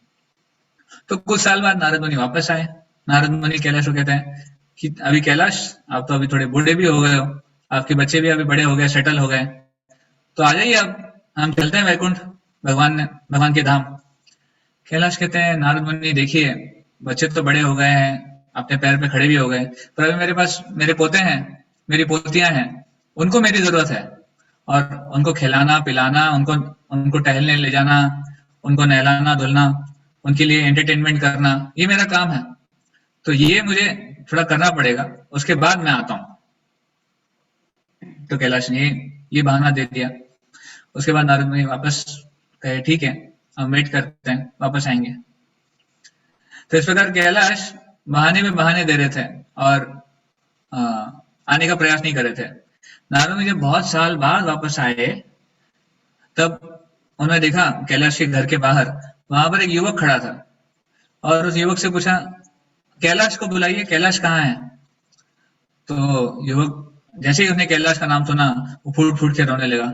तो कुछ साल बाद नारद मुनि वापस आए। नारद मुनि कैलाश को कहते हैं कि अभी कैलाश आप तो अभी थोड़े बूढ़े भी हो गए हो, आपके बच्चे भी अभी बड़े हो गए, सेटल हो गए, तो आ जाइए अब हम चलते हैं वैकुंठ, भगवान के धाम। कैलाश कहते हैं नारद मुनि देखिए बच्चे तो बड़े हो गए हैं, अपने पैर पे खड़े भी हो गए, पर अभी मेरे पास मेरे पोते हैं, मेरी पोतियां हैं, उनको मेरी जरूरत है। और उनको खिलाना पिलाना, उनको टहलने ले जाना, उनको नहलाना धुलना, उनके लिए एंटरटेनमेंट करना, ये मेरा काम है। तो ये मुझे थोड़ा करना पड़ेगा, उसके बाद मैं आता हूँ। तो कैलाश ने ये बहाना दे दिया। उसके बाद नारद मुनि वापस कहे ठीक है हम वेट करते हैं, वापस आएंगे। तो इस प्रकार कैलाश बहाने में बहाने दे रहे थे और आने का प्रयास नहीं कर रहे थे। नारद मुनि जब बहुत साल बाद वापस आए तब उन्होंने देखा कैलाश के घर के बाहर वहां पर एक युवक खड़ा था और उस युवक से पूछा कैलाश को बुलाइए, कैलाश कहाँ है? तो युवक जैसे ही उसने कैलाश का नाम सुना वो फूट फूट के रोने लगा,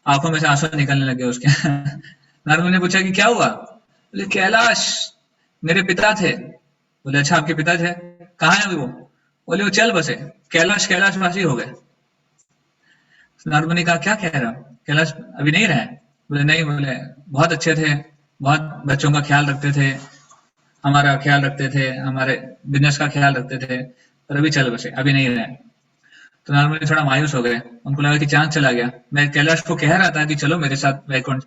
आंखों में से आंसू निकलने लगे उसके। नारद मुनि ने पूछा कि क्या हुआ? बोले कैलाश मेरे पिता थे। बोले अच्छा आपके पिता थे, कहाँ है अभी वो? बोले वो चल बसे, कैलाशवासी हो गए। नारद मुनि कहा क्या कह रहा हो, कैलाश अभी नहीं रहे? बोले नहीं, बोले बहुत अच्छे थे, बहुत बच्चों का ख्याल रखते थे, हमारा ख्याल रखते थे, हमारे बिजनेस का ख्याल रखते थे, पर अभी चल बसे, अभी नहीं रहे। तो नारद मुनि थोड़ा मायूस हो गए, उनको लगा कि चांद चला गया। मैं कैलाश को कह रहा था कि चलो मेरे साथ वैकुंठ,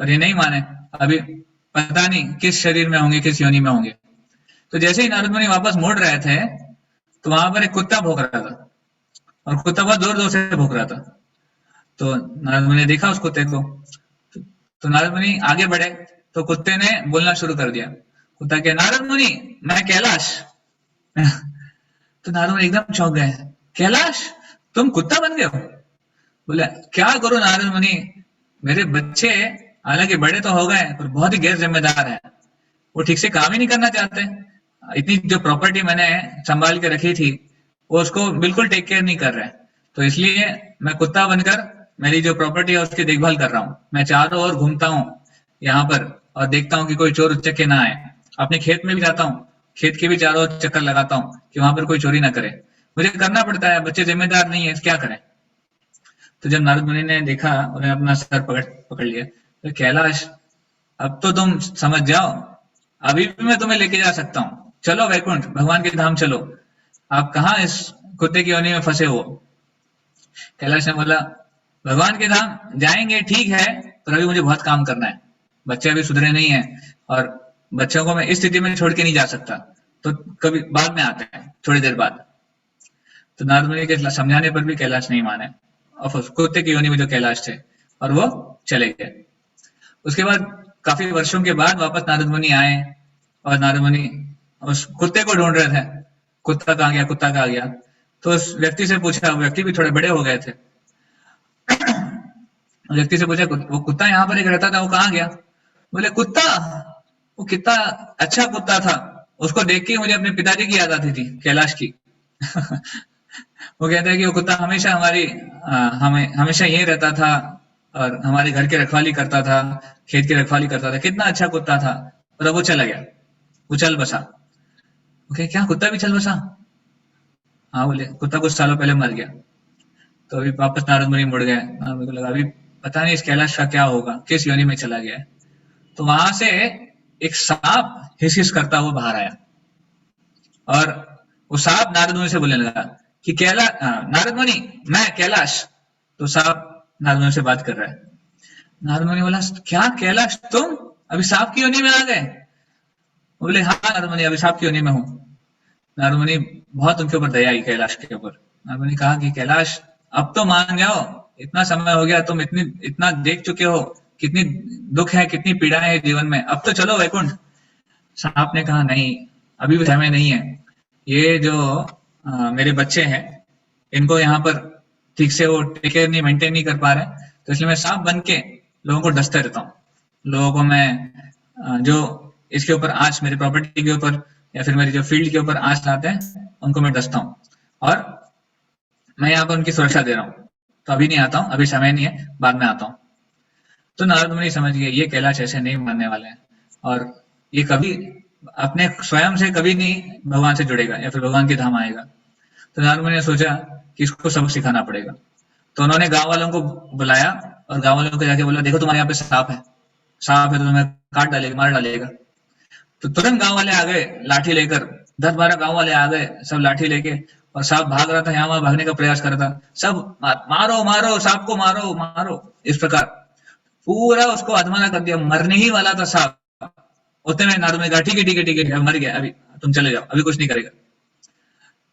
पर ये नहीं माने, अभी पता नहीं किस शरीर में होंगे, किस योनि में होंगे। तो जैसे ही नारद मुनि वापस मुड़ रहे थे तो वहां पर एक कुत्ता भौंक रहा था, और कुत्ता बहुत जोर जोर से भौंक रहा था। तो नारद मुनि ने देखा उस कुत्ते को, तो नारद मुनि आगे बढ़े तो कुत्ते ने बोलना शुरू कर दिया। कुत्ता के नारद मुनि मैं कैलाश। तो नारद मुनि एकदम चौंक गए, कैलाश तुम कुत्ता बन गए हो? बोले क्या करूं नारद मुनि, मेरे बच्चे हालांकि बड़े तो हो गए पर बहुत ही गैर जिम्मेदार है, वो ठीक से काम ही नहीं करना चाहते। इतनी जो प्रॉपर्टी मैंने संभाल के रखी थी वो उसको बिल्कुल टेक केयर नहीं कर रहे, तो इसलिए मैं कुत्ता बनकर मेरी जो प्रॉपर्टी है उसकी देखभाल कर रहा हूँ। मैं चारों ओर घूमता हूँ यहाँ पर और देखता हूँ कि कोई चोर उचक्के ना आए। अपने खेत में भी जाता हूँ, खेत के भी चारों ओर चक्कर लगाता हूँ कि वहां पर कोई चोरी ना करे। मुझे करना पड़ता है, बच्चे जिम्मेदार नहीं है, क्या करें। तो जब नारद मुनि ने देखा, उन्हें अपना सर पकड़ लिया, तो कैलाश अब तो तुम समझ जाओ, अभी भी मैं तुम्हें लेके जा सकता हूँ, चलो वैकुंठ भगवान के धाम चलो, आप कहाँ इस कुत्ते की योनि में फंसे हो। कैलाश ने बोला भगवान के धाम जाएंगे ठीक है, पर अभी मुझे बहुत काम करना है, बच्चे अभी सुधरे नहीं है और बच्चों को मैं इस स्थिति में छोड़ के नहीं जा सकता, तो कभी बाद में आते हैं, थोड़ी देर बाद। तो नारद मुनि के समझाने पर भी कैलाश नहीं माने, ऑफकोर्स कुत्ते की योनि में जो कैलाश थे, और वो चले गए। उसके बाद काफी वर्षों के बाद वापस नारद मुनि आए और नारद मुनि उस कुत्ते को ढूंढ रहे थे, कुत्ता कहाँ गया, कुत्ता कहाँ गया। तो उस व्यक्ति से पूछा, व्यक्ति भी थोड़े बड़े हो गए थे, व्यक्ति से पूछा वो कुत्ता यहाँ पर एक रहता था, वो कहाँ गया? बोले कुत्ता, वो कितना अच्छा कुत्ता था, उसको देख के मुझे अपने पिताजी की याद आती थी, कैलाश की। वो कहते हैं कि वो कुत्ता हमेशा हमें हमेशा यही रहता था और हमारे घर की रखवाली करता था, खेत की रखवाली करता था, कितना अच्छा कुत्ता था, और अब वो चला गया, वो चल बसा। ओके, क्या कुत्ता भी चल बसा? हाँ, बोले कुत्ता कुछ सालों पहले मर गया। तो अभी वापस नारद मुनि मुड़ गए, मेरे को लगा अभी पता नहीं इस कैलाश का क्या होगा, किस योनि में चला गया है। तो वहां से एक सांप हिस हिस करता हुआ बाहर आया और वो सांप नारद मुनि से बोलने लगा कि नारद मुनि मैं कैलाश। तो सांप नारद मुनि से बात कर रहा है। नारद मुनि बोला क्या कैलाश तुम अभी सांप की योनि में आ गए? बोले हाँ नारद मुनि, अभी सांप की योनि में हूँ। नारद मुनि बहुत उनके ऊपर दया आई कैलाश के ऊपर। नारद मुनि कहा कि कैलाश अब तो मान जाओ, इतना समय हो गया, तुम इतना देख चुके हो, कितनी दुख है, कितनी पीड़ाएं है जीवन में, अब तो चलो वैकुंठ। सांप ने कहा नहीं, अभी भी समय नहीं है, ये जो मेरे बच्चे हैं इनको यहाँ पर ठीक से वो टेक केयर नहीं, मेंटेन नहीं कर पा रहे, तो इसलिए मैं सांप बन के लोगों को डसता रहता हूँ। लोगों को मैं जो इसके ऊपर आंच, मेरी प्रॉपर्टी के ऊपर या फिर मेरी जो फील्ड के ऊपर आंच लाते हैं उनको मैं डसता हूँ, और मैं यहाँ पर उनकी सुरक्षा दे रहा हूँ। तो अभी नहीं आता हूँ, अभी समय नहीं है, बाद में आता हूँ। तो नारद मुनि समझ गए ये कैलाश ऐसे नहीं मानने वाले हैं, और ये कभी अपने स्वयं से कभी नहीं भगवान से जुड़ेगा या फिर भगवान के धाम आएगा। तो नारद मुनि ने सोचा कि इसको सबक सिखाना पड़ेगा। तो उन्होंने गांव वालों को बुलाया और गांव वालों को जाके बोला देखो तुम्हारे यहाँ पे सांप है, सांप है तो तुम्हें काट डालेगा, मार डालेगा। तो तुरंत गांव वाले आ गए लाठी लेकर, 10-12 गांव वाले आ गए सब लाठी लेके, और सांप भाग रहा था, यहाँ वहां भागने का प्रयास कर रहा था। सब मारो मारो सांप को, मारो मारो, इस प्रकार पूरा उसको अधमरा कर दिया, मरने ही वाला था सांप। उतने में नारद मुनि कहा ठीक है ठीक है ठीक है, मर गया, अभी तुम चले जाओ, अभी कुछ नहीं करेगा।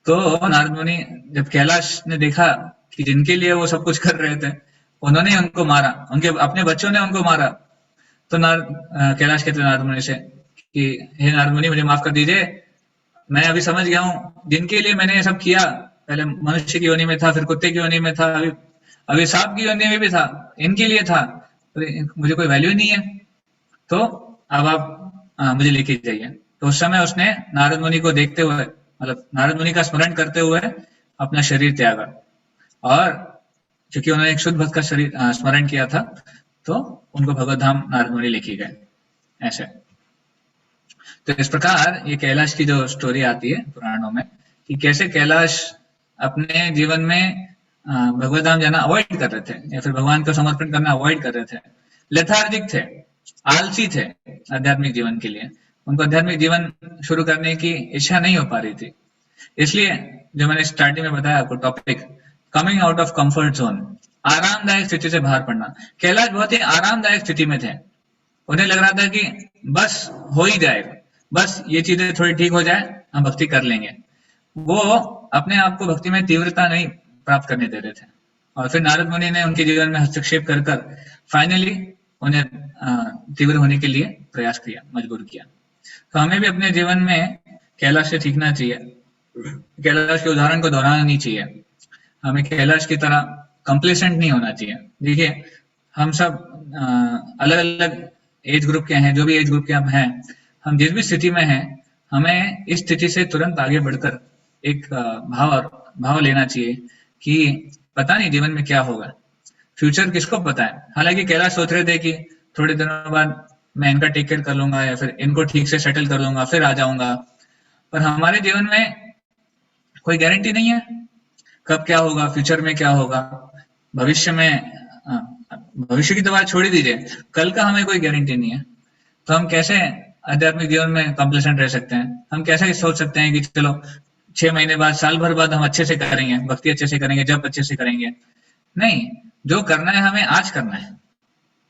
तो नारद मुनि जब कैलाश ने देखा कि जिनके लिए वो सब कुछ कर रहे थे उन्होंने उनको मारा, उनके अपने बच्चों ने उनको मारा, तो कैलाश कहते नारद मुनि से कि हे नारद मुनि मुझे माफ कर दीजिए, मैं अभी समझ गया हूँ जिनके लिए मैंने ये सब किया, पहले मनुष्य की योनि में था, फिर कुत्ते की योनि में था, अभी सांप की योनि में भी था, इनके लिए था, मुझे कोई वैल्यू नहीं है, तो अब आप मुझे लेके जाइए। तो उस समय उसने नारद मुनि को देखते हुए, मतलब नारद मुनि का स्मरण करते हुए अपना शरीर त्यागा, और क्योंकि उन्होंने एक शुद्ध भक्त का शरीर स्मरण किया था, तो उनको भगवत धाम नारद मुनि लेके गए। ऐसे तो इस प्रकार ये कैलाश की जो स्टोरी आती है पुराणों में कि कैसे कैलाश अपने जीवन में भगवत धाम जाना अवॉइड कर रहे थे या फिर भगवान को समर्पण करना अवॉइड कर रहे थे, लेथार्जिक थे, आलसी थे आध्यात्मिक जीवन के लिए, उनको आध्यात्मिक जीवन शुरू करने की इच्छा नहीं हो पा रही थी। इसलिए जो मैंने स्टार्टिंग में बताया आपको topic, coming out of comfort zone, आरामदायक स्थिति से बाहर पड़ना। कैलाश बहुत ही आरामदायक स्थिति में थे, उन्हें लग रहा था कि बस हो ही जाएगा, बस ये चीजें थोड़ी ठीक हो जाए हम भक्ति कर लेंगे। वो अपने आप को भक्ति में तीव्रता नहीं प्राप्त करने दे रहे थे, और फिर नारद मुनि ने उनके जीवन में हस्तक्षेप कर कर फाइनली उन्हें तीव्र होने के लिए प्रयास किया, मजबूर किया। तो हमें भी अपने जीवन में कैलाश से सीखना चाहिए, कैलाश के उदाहरण को दोहराना नहीं चाहिए, हमें कैलाश की तरह कंप्लेसेंट नहीं होना चाहिए। देखिए हम सब अलग अलग एज ग्रुप के हैं, जो भी एज ग्रुप के हम हैं, हम जिस भी स्थिति में हैं, हमें इस स्थिति से तुरंत आगे बढ़कर एक भाव लेना चाहिए कि पता नहीं जीवन में क्या होगा, फ्यूचर किसको पता है। हालांकि कैलाश सोच रहे थे कि थोड़े दिनों बाद मैं इनका टेक केयर कर लूंगा या फिर इनको ठीक से सेटल कर लूंगा फिर आ जाऊंगा, पर हमारे जीवन में कोई गारंटी नहीं है कब क्या होगा, फ्यूचर में क्या होगा, भविष्य में भविष्य की तो बात छोड़ ही दीजिए, कल का हमें कोई गारंटी नहीं है। तो हम कैसे आध्यात्मिक जीवन में कंप्लेसेंट रह सकते हैं? हम कैसे सोच सकते हैं कि चलो 6 महीने बाद, साल भर बाद हम अच्छे से करेंगे, भक्ति अच्छे से करेंगे, जब अच्छे से करेंगे? नहीं, जो करना है हमें आज करना है,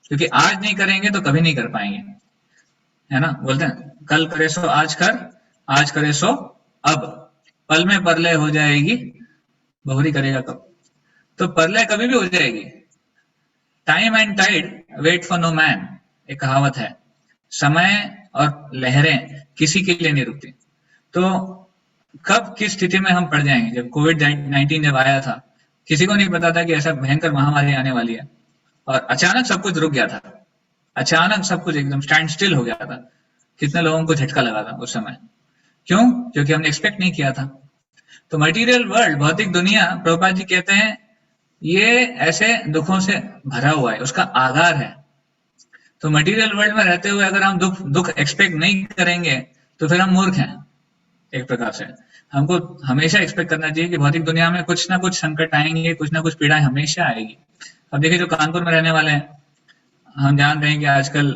क्योंकि आज नहीं करेंगे तो कभी नहीं कर पाएंगे, है ना। बोलते हैं कल करे सो आज कर, आज करे सो अब, पल में परलय हो जाएगी, बहुरी करेगा कब। तो परलय कभी भी हो जाएगी। Time and tide wait for no man, एक कहावत है। समय और लहरें किसी के लिए नहीं रुकती। तो कब किस स्थिति में हम पड़ जाएंगे? जब कोविड-19 जब आया था, किसी को नहीं पता था कि ऐसा भयंकर महामारी आने वाली है, और अचानक सब कुछ रुक गया था, अचानक सब कुछ एकदम स्टैंड स्टिल हो गया था। कितने लोगों को झटका लगा था उस समय, क्यों? क्योंकि हमने एक्सपेक्ट नहीं किया था। तो मटेरियल वर्ल्ड, भौतिक दुनिया, प्रभुपाद जी कहते हैं ये ऐसे दुखों से भरा हुआ है, उसका आगार है। तो मटेरियल वर्ल्ड में रहते हुए अगर हम दुख एक्सपेक्ट नहीं करेंगे तो फिर हम मूर्ख हैं एक प्रकार से। हमको हमेशा एक्सपेक्ट करना चाहिए कि भौतिक दुनिया में कुछ ना कुछ संकट आएंगे, कुछ ना कुछ पीड़ाएं हमेशा आएगी। अब देखिए जो कानपुर में रहने वाले हैं, हम जान रहे हैं कि आजकल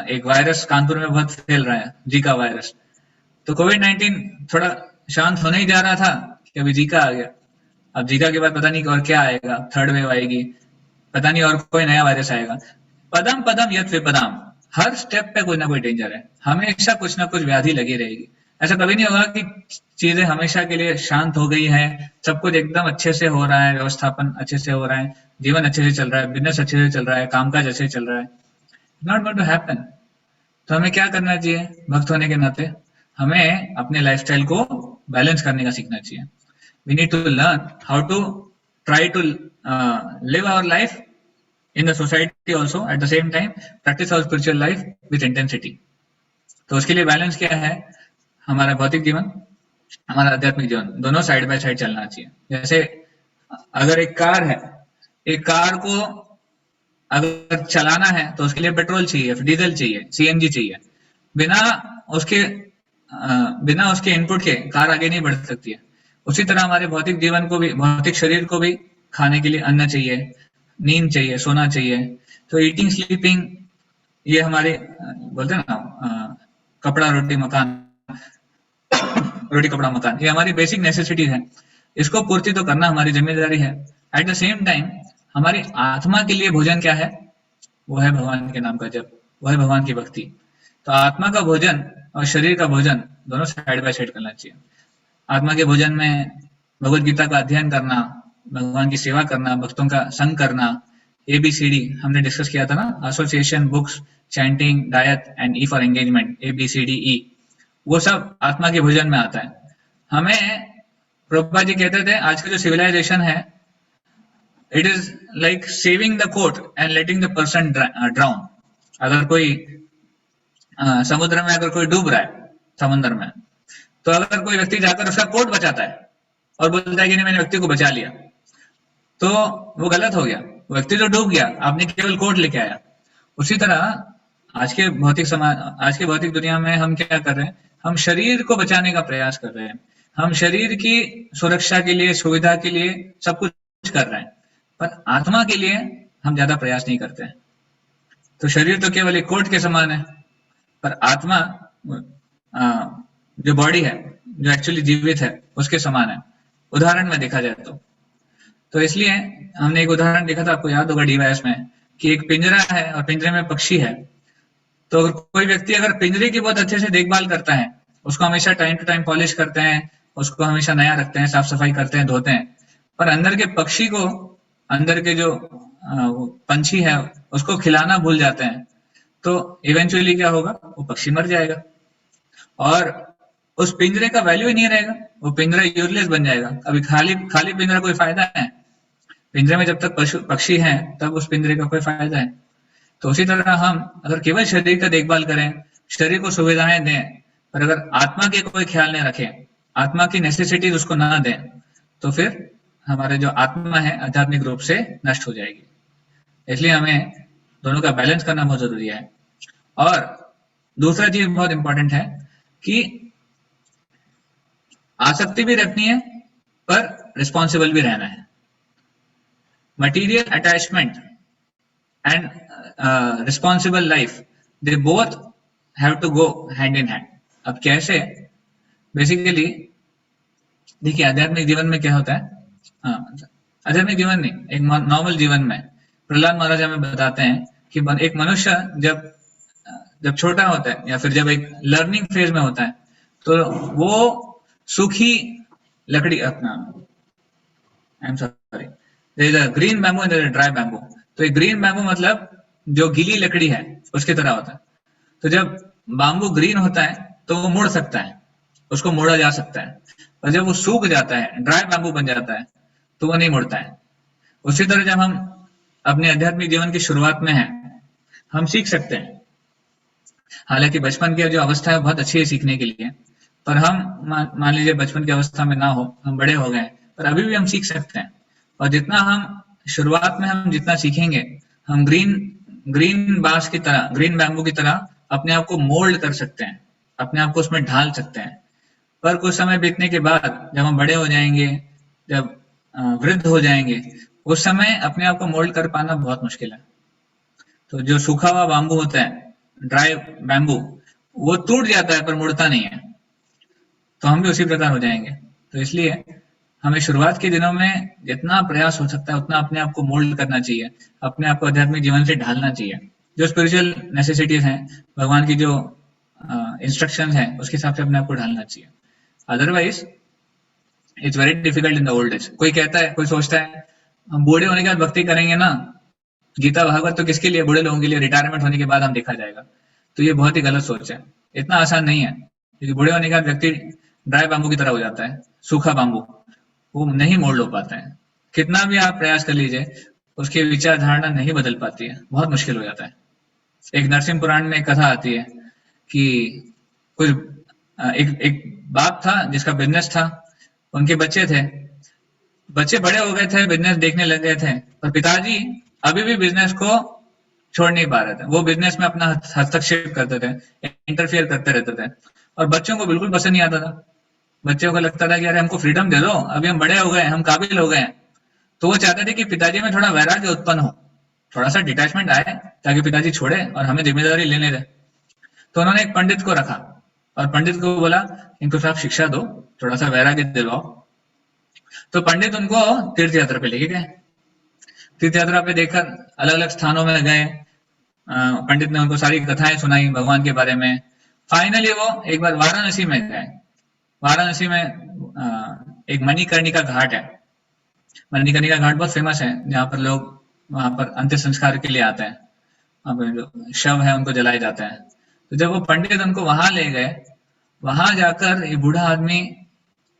एक वायरस कानपुर में बहुत फैल रहा है, जीका वायरस। तो कोविड-19 थोड़ा शांत होने ही जा रहा था कि अभी जीका आ गया। अब जीका के बाद पता नहीं और क्या आएगा, थर्ड वेव आएगी, पता नहीं और कोई नया वायरस आएगा। पदम पदम यत विपदाम, हर स्टेप पे कोई ना कोई डेंजर है, हमेशा कुछ ना कुछ व्याधि लगी रहेगी। ऐसा कभी नहीं होगा कि चीजें हमेशा के लिए शांत हो गई है, सब कुछ एकदम अच्छे से हो रहा है, व्यवस्थापन अच्छे से हो रहा है, जीवन अच्छे से चल रहा है, बिजनेस अच्छे से चल रहा है, कामकाज अच्छे से चल रहा है। Not going to happen. तो हमें क्या करना चाहिए? भक्त होने के नाते हमें अपने लाइफस्टाइल को बैलेंस करने का सीखना चाहिए। We need to learn how to try to live our life in the society also, at the same time practice our spiritual life with intensity। तो उसके लिए बैलेंस क्या है? हमारा भौतिक जीवन, हमारा आध्यात्मिक जीवन, दोनों साइड बाय साइड चलना चाहिए। जैसे अगर एक कार है, एक कार को अगर चलाना है तो उसके लिए पेट्रोल चाहिए, डीजल चाहिए, सीएनजी चाहिए। बिना उसके इनपुट के कार आगे नहीं बढ़ सकती है। उसी तरह हमारे भौतिक जीवन को भी, भौतिक शरीर को भी खाने के लिए अन्न चाहिए, नींद चाहिए, सोना चाहिए। तो ईटिंग स्लीपिंग, ये हमारे बोलते हैं ना कपड़ा रोटी मकान, रोटी कपड़ा मकान, ये हमारी बेसिक नेसेसिटीज है। इसको पूर्ति तो करना हमारी जिम्मेदारी है। एट द सेम टाइम हमारी आत्मा के लिए भोजन क्या है? वो है भगवान के नाम का जप, वो है भगवान की भक्ति। तो आत्मा का भोजन और शरीर का भोजन दोनों साइड बाय साइड करना चाहिए। आत्मा के भोजन में भगवत गीता का अध्ययन करना, भगवान की सेवा करना, भक्तों का संग करना, ABCD हमने डिस्कस किया था ना, association, books, chanting, diet and E for engagement, ABCDE, वो सब आत्मा के भोजन में आता है। हमें प्रभुपाद जी कहते थे आज का जो सिविलाइजेशन है, it is like saving the coat and letting the person drown. अगर कोई समुद्र में अगर कोई डूब रहा है समुद्र में, तो अगर कोई व्यक्ति जाकर उसका कोट बचाता है और बोलता है कि नहीं मैंने व्यक्ति को बचा लिया, तो वो गलत हो गया। व्यक्ति जो डूब गया, आपने केवल कोट लेके आया। उसी तरह आज के भौतिक समाज, आज के भौतिक दुनिया में हम क्या कर रहे हैं? हम शरीर को बचाने का प्रयास कर रहे हैं। हम शरीर की सुरक्षा के लिए, सुविधा के लिए सब कुछ कर रहे हैं, पर आत्मा के लिए हम ज्यादा प्रयास नहीं करते हैं। तो शरीर तो केवल एक कोट के समान है, पर आत्मा जो बॉडी है, जो एक्चुअली जीवित है, उसके समान है, उदाहरण में देखा जाए तो इसलिए हमने एक उदाहरण देखा था, आपको याद होगा डीवाईएस में, कि एक पिंजरा है और पिंजरे में पक्षी है। तो अगर कोई व्यक्ति अगर पिंजरे की बहुत अच्छे से देखभाल करता है, उसको हमेशा टाइम टू टाइम पॉलिश करते हैं, उसको हमेशा नया रखते हैं, साफ सफाई करते हैं, धोते हैं, पर अंदर के पक्षी को, अंदर के जो पंछी है, उसको खिलाना भूल जाते हैं, तो इवेंचुअली क्या होगा, वो पक्षी मर जाएगा और उस पिंजरे का वैल्यू ही नहीं रहेगा, वो पिंजरा यूजलेस बन जाएगा। अभी खाली खाली पिंजरा कोई फायदा है? पिंजरे में जब तक पक्षी हैं तब उस पिंजरे का कोई फायदा है। तो उसी तरह हम अगर केवल शरीर का देखभाल करें, शरीर को सुविधाएं दें, पर अगर आत्मा के कोई ख्याल नहीं रखें, आत्मा की नेसेसिटीज उसको ना दें, तो फिर हमारे जो आत्मा है आध्यात्मिक रूप से नष्ट हो जाएगी। इसलिए हमें दोनों का बैलेंस करना बहुत जरूरी है। और दूसरा चीज बहुत इंपॉर्टेंट है कि आसक्ति भी रखनी है, पर रिस्पॉन्सिबल भी रहना है। Material attachment and responsible life, they both have to go hand in hand. अब कैसे? बेसिकली देखिए, आध्यात्मिक जीवन में क्या होता है, आध्यात्मिक जीवन नहीं, एक नॉर्मल जीवन में प्रहलाद महाराज हमें बताते हैं कि एक मनुष्य जब छोटा होता है या फिर जब एक लर्निंग फेज में होता है, तो वो सूखी लकड़ी अपना, I am sorry, there is a green bamboo and there is a dry bamboo. तो एक ग्रीन बैम्बू मतलब जो गीली लकड़ी है उसकी तरह होता है। तो जब बैम्बू ग्रीन होता है तो वो मुड़ सकता है, उसको मोड़ा जा सकता है, और जब वो सूख जाता है, ड्राई बैम्बू बन जाता है, तो वो नहीं मुड़ता है। उसी तरह जब हम अपने आध्यात्मिक जीवन की शुरुआत में हैं, हम सीख सकते हैं। हालांकि बचपन की जो अवस्था है बहुत अच्छी है सीखने के लिए, पर हम मान लीजिए बचपन की अवस्था में ना हो, हम बड़े हो गए, पर अभी भी हम सीख सकते हैं। और जितना हम शुरुआत में हम जितना सीखेंगे, हम ग्रीन बांस की तरह, ग्रीन बैम्बू की तरह अपने आप को मोल्ड कर सकते हैं, अपने आप को उसमें ढाल सकते हैं। पर कुछ समय बीतने के बाद जब हम बड़े हो जाएंगे, जब वृद्ध हो जाएंगे, उस समय अपने आप को मोल्ड कर पाना बहुत मुश्किल है। तो जो सूखा हुआ बैम्बू होता है, ड्राई बैम्बू, वो टूट जाता है पर मुड़ता नहीं है। तो हम भी उसी प्रकार हो जाएंगे। तो इसलिए हमें शुरुआत के दिनों में जितना प्रयास हो सकता है उतना अपने आप को मोल्ड करना चाहिए, अपने आप को आध्यात्मिक जीवन से ढालना चाहिए। जो स्पिरिचुअल नेसेसिटीज हैं, भगवान की जो इंस्ट्रक्शंस हैं, उसके हिसाब से अपने आप को ढालना चाहिए। Otherwise it's very difficult in the old age. कोई कहता है, कोई सोचता है हम बूढ़े होने के बाद भक्ति करेंगे ना, गीता भागवत तो किसके लिए, बूढ़े लोगों के लिए, रिटायरमेंट होने के बाद हम देखा जाएगा। तो ये बहुत ही गलत सोच है, इतना आसान नहीं है। क्योंकि बूढ़े होने के बाद व्यक्ति ड्राई बैम्बू की तरह हो जाता है, सूखा बैम्बू, वो नहीं मोड़ लो पाता है। कितना भी आप प्रयास कर लीजिए, उसकी विचार धारणा नहीं बदल पाती है, बहुत मुश्किल हो जाता है। एक नरसिंह पुराण में एक कथा आती है कि कुछ एक बाप था जिसका बिजनेस था, उनके बच्चे थे, बच्चे बड़े हो गए थे, बिजनेस देखने लग गए थे, पर पिताजी अभी भी बिजनेस को छोड़ नहीं पा रहे थे। वो बिजनेस में अपना हस्तक्षेप करते थे, इंटरफियर करते रहते थे, और बच्चों को बिल्कुल पसंद नहीं आता था। बच्चों को लगता था कि अरे हमको फ्रीडम दे दो, अभी हम बड़े हो गए, हम काबिल हो गए। तो वो चाहते थे कि पिताजी में थोड़ा वैराग्य उत्पन्न हो, थोड़ा सा डिटैचमेंट आए, ताकि पिताजी छोड़े और हमें जिम्मेदारी लेने दे। तो उन्होंने एक पंडित को रखा और पंडित को बोला इनको साफ शिक्षा दो, थोड़ा सा वैराग्य दिलवाओ। तो पंडित उनको तीर्थ यात्रा पे लेके गए। तीर्थ यात्रा पे देखकर अलग अलग स्थानों में गए, पंडित ने उनको सारी कथाएं सुनाई भगवान के बारे में। फाइनली वो एक बार वाराणसी में गए। वाराणसी में एक मणिकर्णिका घाट है। मणिकर्णिका घाट बहुत फेमस है, जहाँ पर लोग वहां पर अंत्य संस्कार के लिए आते हैं, वहां पर जो शव है उनको जलाए जाते हैं। तो जब वो पंडित उनको वहां ले गए, वहां जाकर ये बूढ़ा आदमी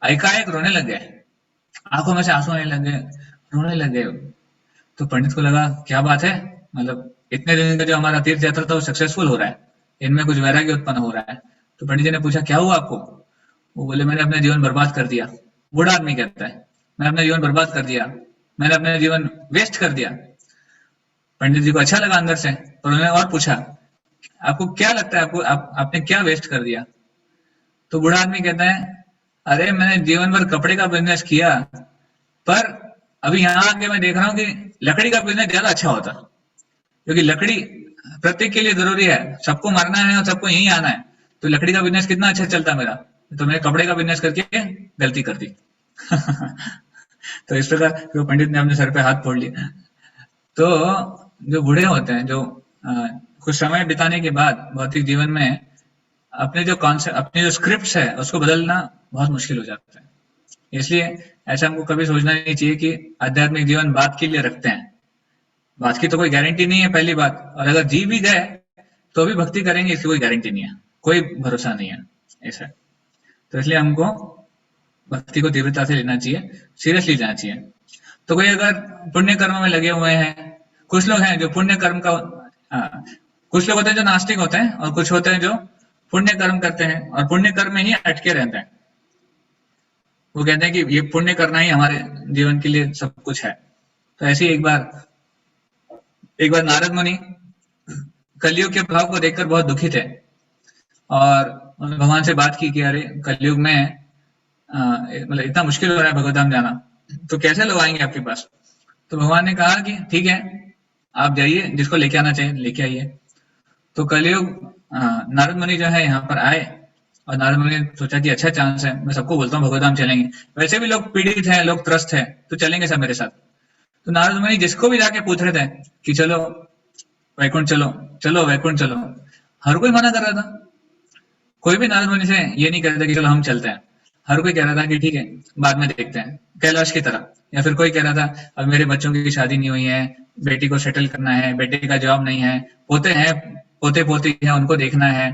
एकाएक रोने लग गए, आंखों में से आंसू आने लगे, रोने लगे। तो पंडित को लगा क्या बात है, मतलब इतने दिन का जो हमारा तीर्थ यात्रा था वो सक्सेसफुल हो रहा है, इनमें कुछ वैराग्य उत्पन्न हो रहा है। तो पंडित जी ने पूछा क्या हुआ आपको? वो बोले मैंने अपना जीवन बर्बाद कर दिया। बूढ़ा आदमी कहता है मैंने अपना जीवन बर्बाद कर दिया, मैंने अपना जीवन वेस्ट कर दिया। पंडित जी को अच्छा लगा अंदर से, पर उन्होंने और पूछा आपको क्या लगता है, आपने क्या वेस्ट कर दिया? तो बूढ़ा आदमी कहता है अरे मैंने जीवन भर कपड़े का बिजनेस किया, पर अभी यहाँ आके मैं देख रहा हूँ कि लकड़ी का बिजनेस ज्यादा अच्छा होता, क्योंकि लकड़ी प्रत्येक के लिए जरूरी है, सबको मरना है और सबको यहीं आना है, तो लकड़ी का बिजनेस कितना अच्छा चलता मेरा। तो मैं कपड़े का बिजनेस करके गलती कर दी। तो इस प्रकार जो पंडित ने अपने सर पे हाथ फोड़ लिया। तो जो बूढ़े होते हैं, जो कुछ समय बिताने के बाद भौतिक जीवन में अपने जो कॉन्सेप्ट, अपने जो स्क्रिप्ट्स है उसको बदलना बहुत मुश्किल हो जाता है। इसलिए ऐसा हमको कभी सोचना नहीं चाहिए कि आध्यात्मिक जीवन बाद के लिए रखते हैं। बाद की तो कोई गारंटी नहीं है पहली बात, और अगर जी भी गए तो भी भक्ति करेंगे इसकी कोई गारंटी नहीं है, कोई भरोसा नहीं है ऐसा। तो इसलिए हमको भक्ति को तीव्रता से लेना चाहिए, सीरियसली लेना चाहिए। तो कोई अगर पुण्य कर्म में लगे हुए हैं, कुछ लोग हैं जो पुण्य कर्म का कुछ लोग होते हैं जो नास्तिक होते हैं, और कुछ होते हैं जो पुण्य कर्म करते हैं और पुण्य कर्म में ही अटके रहते हैं। वो कहते हैं कि ये पुण्य करना ही हमारे जीवन के लिए सब कुछ है। तो ऐसे ही एक बार नारद मुनि कलयुग के प्रभाव को देखकर बहुत दुखी थे और उन्होंने भगवान से बात की कि अरे कलयुग में मतलब इतना मुश्किल हो रहा है भगवत धाम जाना, तो कैसे लोग आएंगे आपके पास। तो भगवान ने कहा कि ठीक है, आप जाइए, जिसको लेके आना चाहिए लेके आइए। तो कलयुग नारद मुनि जो है यहाँ पर आए, और नारद मुनि ने सोचा कि अच्छा चांस है, मैं सबको बोलता हूँ भगवत धाम चलेंगे, वैसे भी लोग पीड़ित हैं, लोग त्रस्त है, तो चलेंगे सब मेरे साथ। तो नारद मुनि जिसको भी जाके पूछ रहे थे कि चलो वैकुंठ चलो, चलो वैकुंठ चलो, हर कोई मना कर रहा था। कोई भी नारद मुनि से ये नहीं कहता कि चलो हम चलते हैं, हर कोई कह रहा था कि ठीक है बाद में देखते हैं, कैलाश की तरह। या फिर कोई कह रहा था अब मेरे बच्चों की शादी नहीं हुई है, बेटी को सेटल करना है, बेटे का जॉब नहीं है, पोते हैं, पोते पोती हैं, उनको देखना है,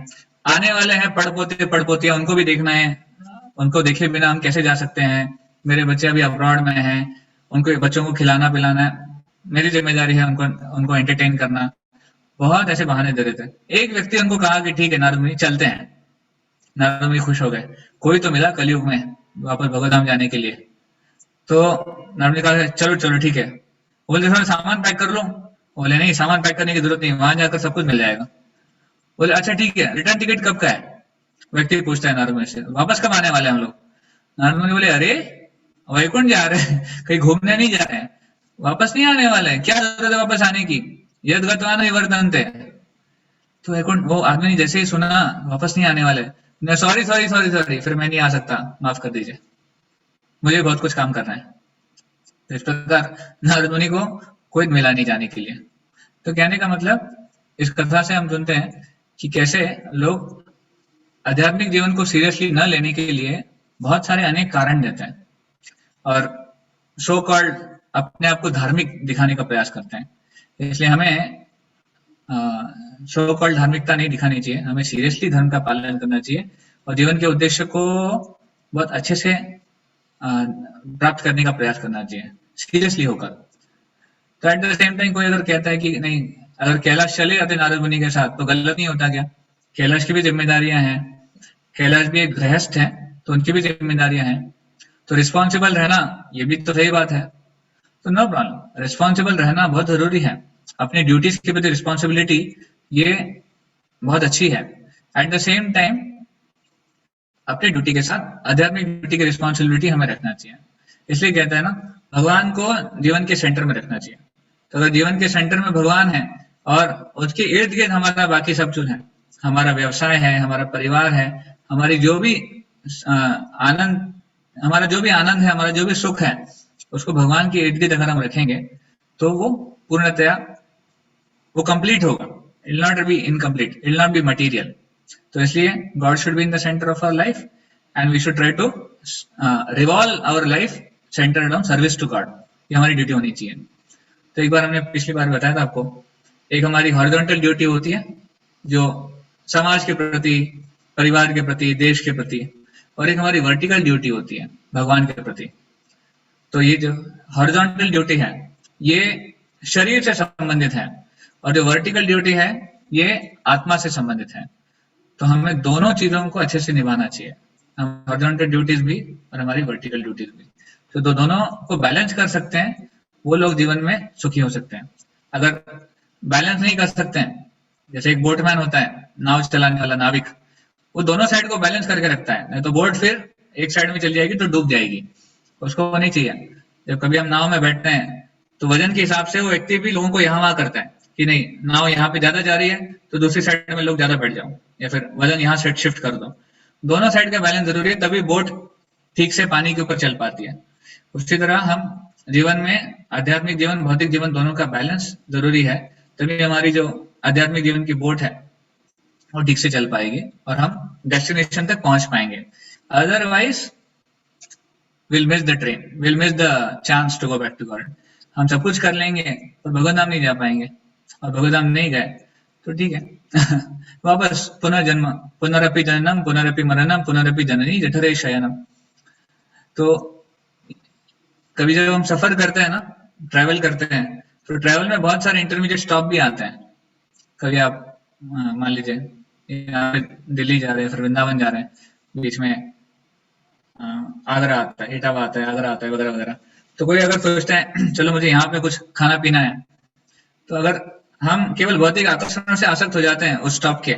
आने वाले हैं पड़ पोतियां, उनको भी देखना है, उनको देखे बिना हम कैसे जा सकते हैं, मेरे बच्चे अभी अब्रॉड में हैं, उनको बच्चों को खिलाना पिलाना मेरी जिम्मेदारी है, उनको एंटरटेन करना। बहुत ऐसे बहाने दे रहे थे। एक व्यक्ति उनको कहा कि ठीक है नारद मुनि चलते हैं। नारद मुनि खुश हो गए, कोई तो मिला कलयुग में वापस भगवत धाम जाने के लिए। तो नारद मुनि कहा चलो चलो ठीक है। बोले थोड़ा सामान पैक कर लो। बोले नहीं, सामान पैक करने की जरूरत नहीं, वहां जाकर सब कुछ मिल जाएगा। बोले अच्छा ठीक है, रिटर्न टिकट कब का है? व्यक्ति पूछता है नारद मुनि से, वापस कब आने वाले हम लोग? नारद मुनि बोले अरे वैकुंठ जा रहे हैं, कहीं घूमने नहीं जा रहे हैं, वापस नहीं आने वाले हैं, क्या जरूरत है वापस आने की, यद गतवान विवर्तन्ते। तो वैकुंठ, वो आदमी जैसे ही सुना वापस नहीं आने वाले, सॉरी सॉरी सॉरी सॉरी, फिर मैं नहीं आ सकता, माफ कर दीजिए, मुझे बहुत कुछ काम करना है। तो इस प्रकार नारद मुनि को कोई मिला नहीं जाने के लिए। तो कहने का मतलब इस कथा से हम सुनते हैं कि कैसे लोग आध्यात्मिक जीवन को सीरियसली न लेने के लिए बहुत सारे अनेक कारण देते हैं, और सो कॉल्ड अपने आप को धार्मिक दिखाने का प्रयास करते हैं। इसलिए हमें सो कॉल्ड धार्मिकता नहीं दिखानी चाहिए, हमें सीरियसली धर्म का पालन करना चाहिए और जीवन के उद्देश्य को बहुत अच्छे से प्राप्त करने का प्रयास करना चाहिए, सीरियसली होकर। तो एट द सेम टाइम कोई अगर कहता है कि नहीं, अगर कैलाश चले जाते नारद मुनि के साथ तो गलत नहीं होता क्या? कैलाश की भी जिम्मेदारियां हैं, कैलाश भी एक गृहस्थ है, तो उनकी भी जिम्मेदारियां हैं, तो रिस्पॉन्सिबल रहना ये भी तो सही बात है। तो नो प्रॉब्लम, रिस्पॉन्सिबल रहना बहुत जरूरी है, अपनी ड्यूटीज के प्रति रिस्पॉन्सिबिलिटी ये बहुत अच्छी है। एट द सेम टाइम अपनी ड्यूटी के साथ आध्यात्मिक ड्यूटी की रिस्पॉन्सिबिलिटी हमें रखना चाहिए। इसलिए कहते हैं ना, भगवान को जीवन के सेंटर में रखना चाहिए। तो अगर जीवन के सेंटर में भगवान है और उसके इर्द गिर्द हमारा बाकी सब कुछ है, हमारा व्यवसाय है, हमारा परिवार है, हमारी जो भी आनंद, हमारा जो भी आनंद है, हमारा जो भी सुख है, उसको भगवान के इर्द गिर्द अगर हम रखेंगे तो वो पूर्णतया वो कंप्लीट होगा। It will not be incomplete, it will not be material. तो इसलिए God should be in the centre of our life and we should try to revolve our life centred on service to God. ये हमारी duty होनी चाहिए। तो एक बार हमने पिछली बार बताया था आपको, एक हमारी हॉरिजॉन्टल ड्यूटी होती है जो समाज के प्रति, परिवार के प्रति, देश के प्रति, और एक हमारी वर्टिकल ड्यूटी होती है भगवान के प्रति। तो ये जो हॉरिजॉन्टल ड्यूटी है ये शरीर से संबंधित है, और जो वर्टिकल ड्यूटी है ये आत्मा से संबंधित है। तो हमें दोनों चीजों को अच्छे से निभाना चाहिए, हम हॉरिजॉन्टल ड्यूटीज भी और हमारी वर्टिकल ड्यूटीज भी। तो दोनों को बैलेंस कर सकते हैं वो लोग जीवन में सुखी हो सकते हैं। अगर बैलेंस नहीं कर सकते हैं, जैसे एक बोटमैन होता है, नाव चलाने वाला नाविक, वो दोनों साइड को बैलेंस करके रखता है, नहीं तो बोट फिर एक साइड में चली जाएगी तो डूब जाएगी, उसको नहीं चाहिए। जब कभी हम नाव में बैठते हैं तो वजन के हिसाब से वो व्यक्ति भी लोगों को यहाँ वहां करता है कि नहीं, नाव यहाँ पे ज्यादा जा रही है तो दूसरी साइड में लोग ज्यादा बैठ जाओ, या फिर वजन यहाँ से शिफ्ट कर दो। दोनों साइड का बैलेंस जरूरी है, तभी बोट ठीक से पानी के ऊपर चल पाती है। उसी तरह हम जीवन में आध्यात्मिक जीवन भौतिक जीवन दोनों का बैलेंस जरूरी है, तभी हमारी जो आध्यात्मिक जीवन की बोट है वो ठीक से चल पाएगी और हम डेस्टिनेशन तक पहुंच पाएंगे। Otherwise will miss the train, will miss the chance to go back to God. हम सब कुछ कर लेंगे पर भगवत धाम नहीं जा पाएंगे, और भगवत धाम नहीं गए तो ठीक है वापस पुनर्जन्म, पुनरपि जननम पुनरपि मरणम पुनरपि जननी जठरे शयनम। तो कभी जब हम सफर करते हैं ना, ट्रैवल करते हैं, तो ट्रैवल में बहुत सारे इंटरमीडिएट स्टॉप भी आते हैं। कभी आप मान लीजिए यहाँ पे दिल्ली जा रहे हैं, फिर वृंदावन जा रहे हैं, बीच में आगरा आता है, इटावा आता है, आगरा आता है, वगैरह वगैरह। तो कोई अगर सोचता है चलो मुझे यहाँ पे कुछ खाना पीना है, तो अगर हम केवल भौतिक आकर्षण से आसक्त हो जाते हैं उस स्टॉप के,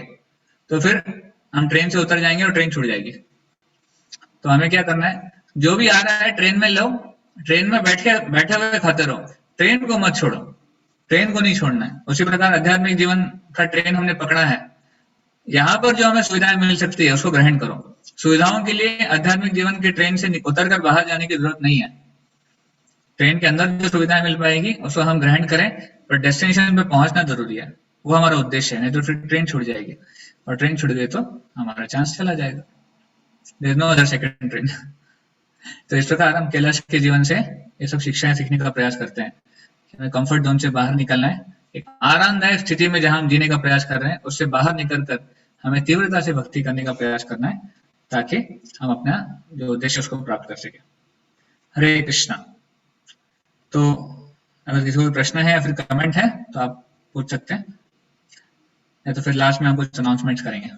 तो फिर हम ट्रेन से उतर जाएंगे और ट्रेन छूट जाएगी। तो हमें क्या करना है, जो भी आ रहा है ट्रेन में लो, ट्रेन में बैठे हुए खाते रहो, ट्रेन को मत छोड़ो, ट्रेन को नहीं छोड़ना है। उसी प्रकार आध्यात्मिक जीवन का ट्रेन हमने पकड़ा है, यहाँ पर जो हमें सुविधाएं मिल सकती है उसको ग्रहण करो। सुविधाओं के लिए आध्यात्मिक जीवन के ट्रेन से उतरकर बाहर जाने की जरूरत नहीं है। ट्रेन के अंदर जो सुविधाएं मिल पाएगी उसको हम ग्रहण करें, पर डेस्टिनेशन पे पहुंचना जरूरी है, वो हमारा उद्देश्य है। नहीं तो फिर ट्रेन छूट जाएगी, और ट्रेन छूट गई तो हमारा चांस चला जाएगा। There is no other second train. तो इस प्रकार हम कैलाश के जीवन से ये सब शिक्षाएं सीखने का प्रयास करते हैं। हमें कंफर्ट जोन से बाहर निकलना है, एक आरामदायक स्थिति में जहां हम जीने का प्रयास कर रहे हैं उससे बाहर निकलकर हमें तीव्रता से भक्ति करने का प्रयास करना है, ताकि हम अपना जो उद्देश्य उसको प्राप्त कर सके। हरे कृष्णा। तो अगर किसी को कोई प्रश्न है या फिर कमेंट है तो आप पूछ सकते हैं, या तो फिर लास्ट में हम कुछ अनाउंसमेंट्स करेंगे।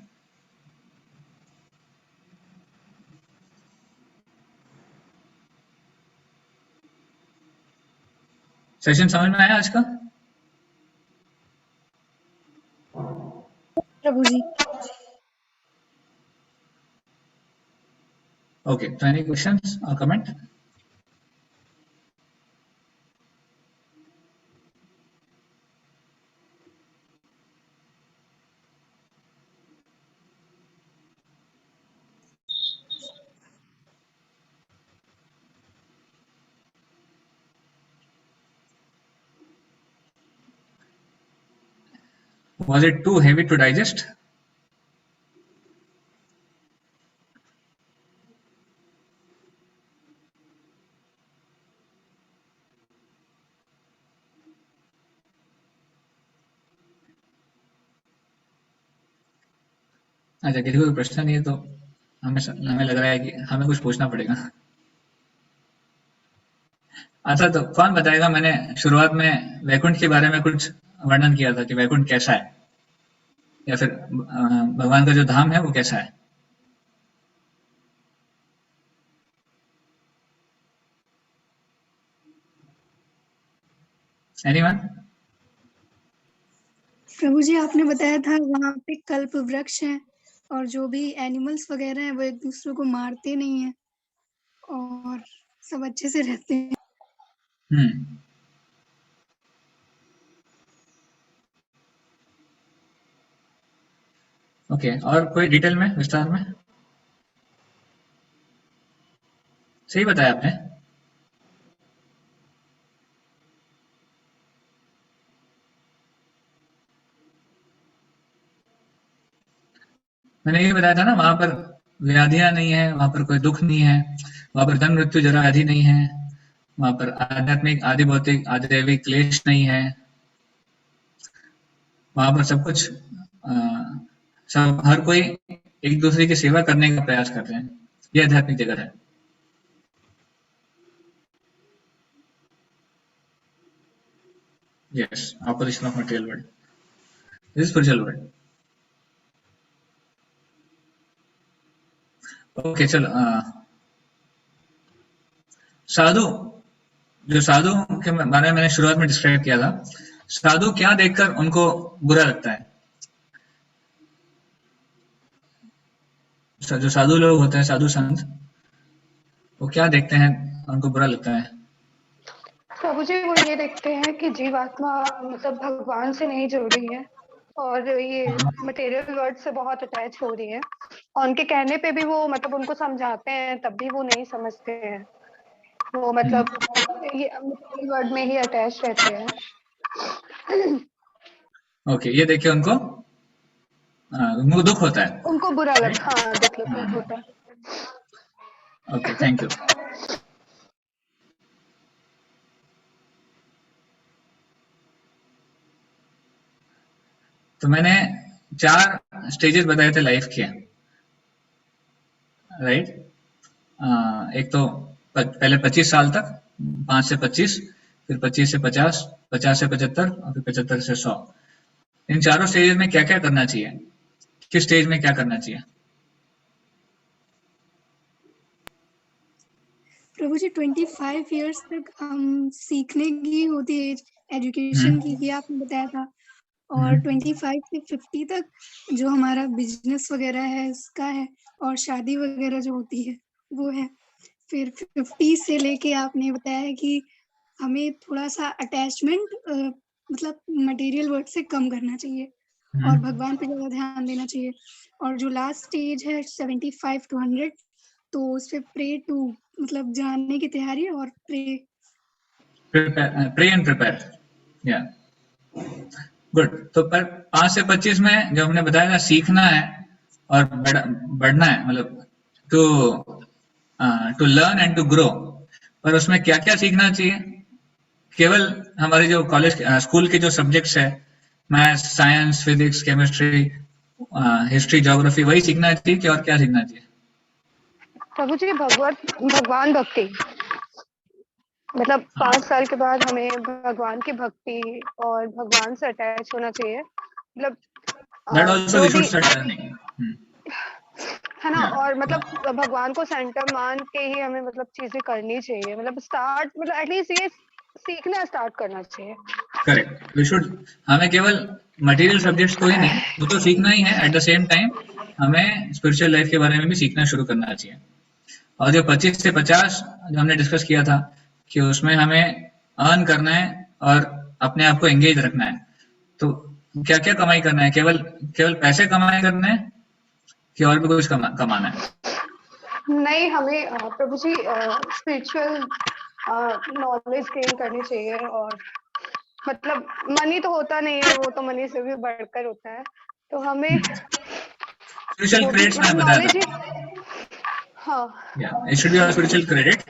सेशन समझ में आया आज का? प्रभु जी। ओके, तो एनी क्वेश्चंस और comment? Was it too heavy to digest? अच्छा, किसी को कोई प्रश्न नहीं है तो हमें लग रहा है कि हमें कुछ पूछना पड़ेगा। अच्छा, तो कौन बताएगा, मैंने शुरुआत में वैकुंठ के बारे में कुछ वर्णन किया था कि वैकुंठ कैसा है, या फिर भगवान का जो धाम है वो कैसा है? एनीवन? प्रभु जी, आपने बताया था वहाँ पे कल्प वृक्ष हैं और जो भी एनिमल्स वगैरह हैं वो एक दूसरे को मारते नहीं हैं और सब अच्छे से रहते हैं। ओके, और कोई डिटेल में, विस्तार में? सही बताया आपने। मैंने ये बताया था ना, वहां पर व्याधियां नहीं है, वहां पर कोई दुख नहीं है, वहां पर जन्म मृत्यु जरा आदि नहीं है, वहां पर आध्यात्मिक आदि भौतिक आदि दैविक क्लेश नहीं है, वहां पर सब कुछ सब हर कोई एक दूसरे की सेवा करने का प्रयास कर रहे हैं। ये आध्यात्मिक जगत है। Yes, opposition of material world, this spiritual world. Okay, चलो। साधु, जो साधु के बारे में मैंने शुरुआत में डिस्क्राइब किया था, साधु क्या देखकर उनको बुरा लगता है? जो साधु लोग होते हैं, साधु संत, वो क्या देखते हैं उनको बुरा लगता है? प्रभु जी वो ये देखते हैं कि जीवात्मा मतलब भगवान से नहीं जुड़ रही है और ये मटेरियल वर्ड से बहुत अटैच हो रही है, और उनके कहने पे भी वो मतलब उनको समझाते हैं तब भी वो नहीं समझते हैं, वो मतलब ये मटेरियल वर्ड में ही अटैच रहते हैं। ओके, ये देखिए उनको दुख होता है। उनको बुरा लग, हाँ दुख होता है। Okay, thank you. तो मैंने 4 स्टेजेस बताए थे लाइफ के, राइट। एक तो पहले 25 साल तक, 5 से 25, फिर 25 से 50, 50 से 75 और फिर 75 से 100। इन चारों स्टेजेस में क्या क्या करना चाहिए, किस स्टेज में क्या करना चाहिए? प्रभु जी 25 इयर्स तक हम सीखने की होती है एज, एजुकेशन की, ये आपने बताया था। और 25 से 50 तक जो हमारा बिजनेस वगैरह है उसका है, और शादी वगैरह जो होती है वो है। फिर 50 से लेके आपने बताया है कि हमें थोड़ा सा अटैचमेंट मतलब मटेरियल वर्ड से कम करना चाहिए और भगवान पे ज़्यादा ध्यान देना चाहिए। और जो लास्ट स्टेज है 75 to 100, तो उस पे प्रे टू मतलब जानने की तैयारी और प्रे एंड प्रिपेयर, या गुड। तो 5 से 25 में जो हमने बताया था, सीखना है और बढ़ना है, मतलब to learn and to grow. पर उसमें क्या क्या सीखना चाहिए? केवल हमारे जो कॉलेज स्कूल के जो सब्जेक्ट्स है, maths, science, physics, chemistry, history, geography, वही सीखना चाहिए कि और क्या सीखना चाहिए? प्रभु जी भगवान भक्ति, मतलब 5 साल के बाद हमें भगवान की भक्ति और भगवान से अटैच होना चाहिए, मतलब दैट आल्सो जो वी शुड भी स्टार्ट लर्निंग, है ना। Yeah. और मतलब भगवान को सेंटर मान के ही हमें मतलब चीजें करनी चाहिए, मतलब स्टार्ट मतलब एटलीस्ट ये सीखना स्टार्ट करना चाहिए। Correct, we should. हमें केवल मटेरियल सब्जेक्ट्स को ही नहीं, वो तो सीखना ही है, एट द सेम टाइम हमें स्पिरिचुअल लाइफ के बारे में भी सीखना शुरू करना चाहिए। और जो 25 से 50 जो हमने डिस्कस किया था कि उसमें हमें अर्न करना है और अपने आप को एंगेज रखना है। तो क्या क्या कमाई करना है? केवल पैसे कमाई करने हैं कि और भी कुछ कमाना है? नहीं, हमें प्रभु जी स्पिरिचुअल नॉलेज गेन करनी चाहिए, और मतलब मनी तो होता नहीं है, वो तो मनी से भी बढ़कर होता है, तो हमें स्पिरिचुअल क्रेडिट्स मैं बताया नॉलेज ही, था, हाँ it should be a spiritual credit.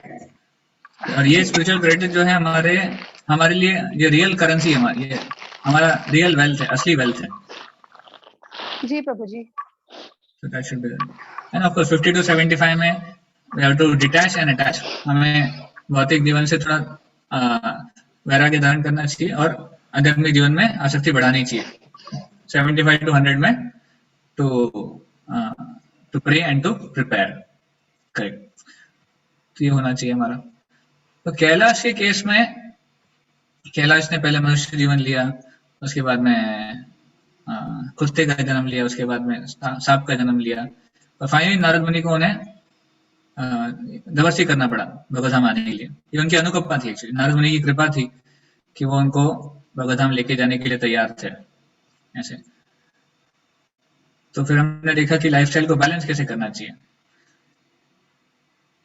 और ये स्पिरिचुअल क्रेडिट जो है हमारे लिए ये रियल करेंसी है, ये हमारा रियल वेल्थ है, असली वेल्थ है। जी प्रभु जी। So that should be done. And of course 50 to 75 में we have to detach and attach. हमें भौतिक जीवन से थोड़ा वैराग्य धारण करना चाहिए और आध्यात्मिक जीवन में आसक्ति बढ़ानी चाहिए। 75 to 100 में to pray and to prepare, correct. तो ये होना चाहिए हमारा। तो कैलाश के केस में कैलाश ने पहले मनुष्य जीवन लिया, उसके बाद में कुत्ते का जन्म लिया, उसके बाद में सांप का जन्म लिया, और फाइनली नारद मुनि को उन्हें जबरदस्ती करना पड़ा भगवधाम आने के लिए। ये उनकी अनुकंपा थी, एक्चुअली नारद मुनि की कृपा थी कि वो उनको भगवधाम लेके जाने के लिए तैयार थे ऐसे। तो फिर हमने देखा कि लाइफस्टाइल को बैलेंस कैसे करना चाहिए।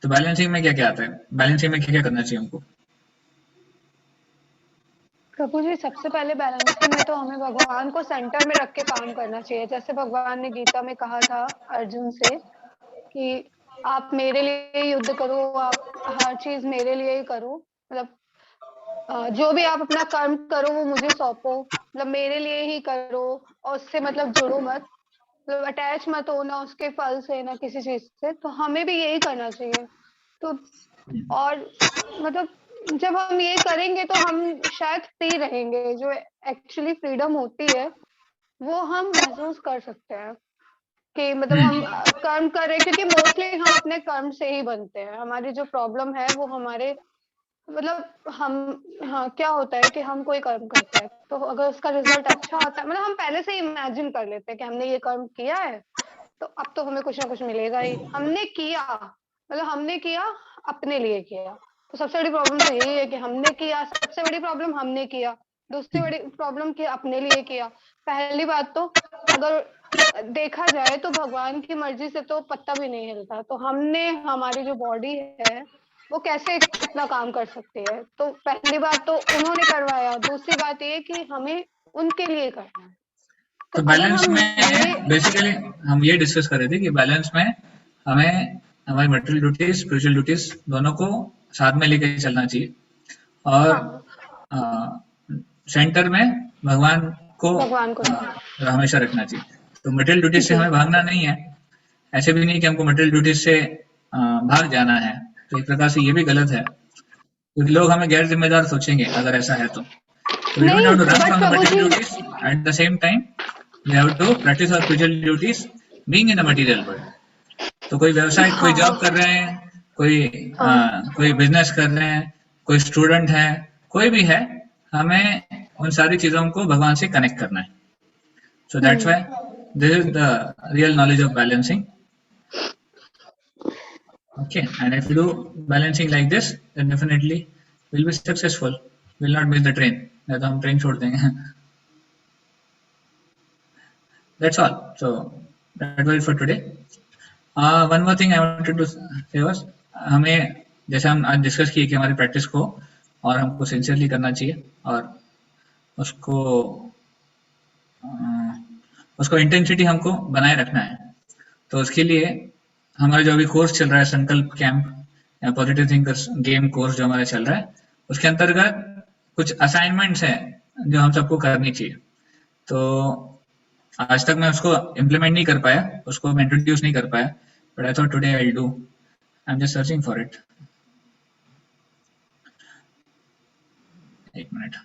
तो बैलेंसिंग में क्या क्या आता है, बैलेंसिंग में क्या क्या करना चाहिए हमको? प्रभु जी सबसे पहले बैलेंसिंग में तो हमें भगवान को सेंटर में रख के काम करना चाहिए। जैसे भगवान ने गीता में कहा था अर्जुन से कि आप मेरे लिए युद्ध करो, आप हर चीज मेरे लिए ही करो, मतलब जो भी आप अपना कर्म करो वो मुझे सौंपो, मतलब मेरे लिए ही करो, और उससे मतलब जुड़ो मत, मतलब अटैच मत हो, ना उसके फल से ना किसी चीज से। तो हमें भी यही करना चाहिए। तो और मतलब जब हम ये करेंगे तो हम शायद फ्री रहेंगे, जो एक्चुअली फ्रीडम होती है वो हम महसूस कर सकते हैं कि मतलब हम कर्म कर रहे हैं, क्योंकि मोस्टली हम अपने कर्म से ही बनते हैं। हमारी जो प्रॉब्लम है वो हमारे मतलब हम, हाँ क्या होता है कि हम कोई कर्म करते हैं तो अगर उसका रिजल्ट अच्छा आता है, मतलब हम पहले से इमेजिन कर लेते हैं कि हमने ये कर्म किया है तो अब तो हमें कुछ ना कुछ मिलेगा ही। हमने किया मतलब हमने किया, अपने लिए किया, तो सबसे बड़ी प्रॉब्लम तो यही है कि हमने किया, सबसे बड़ी प्रॉब्लम हमने किया, दूसरी बड़ी प्रॉब्लम कि अपने लिए किया। पहली बात तो अगर देखा जाए तो भगवान की मर्जी से तो पत्ता भी नहीं हिलता, तो हमने हमारी जो बॉडी है वो कैसे इतना काम कर सकती है। तो पहली बात तो उन्होंने करवाया, दूसरी बात ये कि हमें उनके लिए करना है। तो अगर बैलेंस हम ये में बेसिकली हम ये डिस्कस कर रहे थे कि बैलेंस में हमें हमारी मटेरियल ड्यूटीज स्पिरिचुअल ड्यूटीज दोनों को साथ में लेके चलना चाहिए, और हाँ सेंटर में भगवान को भगवान को हमेशा रखना चाहिए। तो मटेरियल ड्यूटीज से जी हमें भागना नहीं है, ऐसे भी नहीं कि हमको मटेरियल ड्यूटीज से भाग जाना है। तो एक प्रकार से ये भी गलत है, क्योंकि लोग हमें गैर जिम्मेदार सोचेंगे अगर ऐसा है तो। So we don't नहीं, have to run but from the प्रभु material जी duties. At the same time, we have to practice our spiritual duties being in the material world. तो कोई व्यवसाय, कोई जॉब कर रहे हैं, कोई बिजनेस कर रहे हैं, कोई स्टूडेंट है, कोई भी है, हमें उन सारी चीजों को भगवान से कनेक्ट करना है। So that's why this is the real knowledge of balancing. Okay, and if you do balancing like this, then definitely we'll be successful. We'll not miss the train. नहीं तो हम ट्रेन छोड़ देंगे। That's all. So that was it for today. One more thing I wanted to say was, हमें जैसे हम आज discuss किए कि हमारी प्रैक्टिस को और हमको सिंसियरली करना चाहिए, और उसको उसको इंटेंसिटी हमको बनाए रखना है। तो उसके लिए हमारा जो अभी कोर्स चल रहा है, संकल्प कैंप या पॉजिटिव थिंकर्स गेम कोर्स जो हमारा चल रहा है, उसके अंतर्गत कुछ असाइनमेंट्स हैं जो हम सबको करनी चाहिए। तो आज तक मैं उसको इम्प्लीमेंट नहीं कर पाया, उसको मैं इंट्रोड्यूस नहीं कर पाया, but I thought today I will do. I am just searching for it. एक मिनट।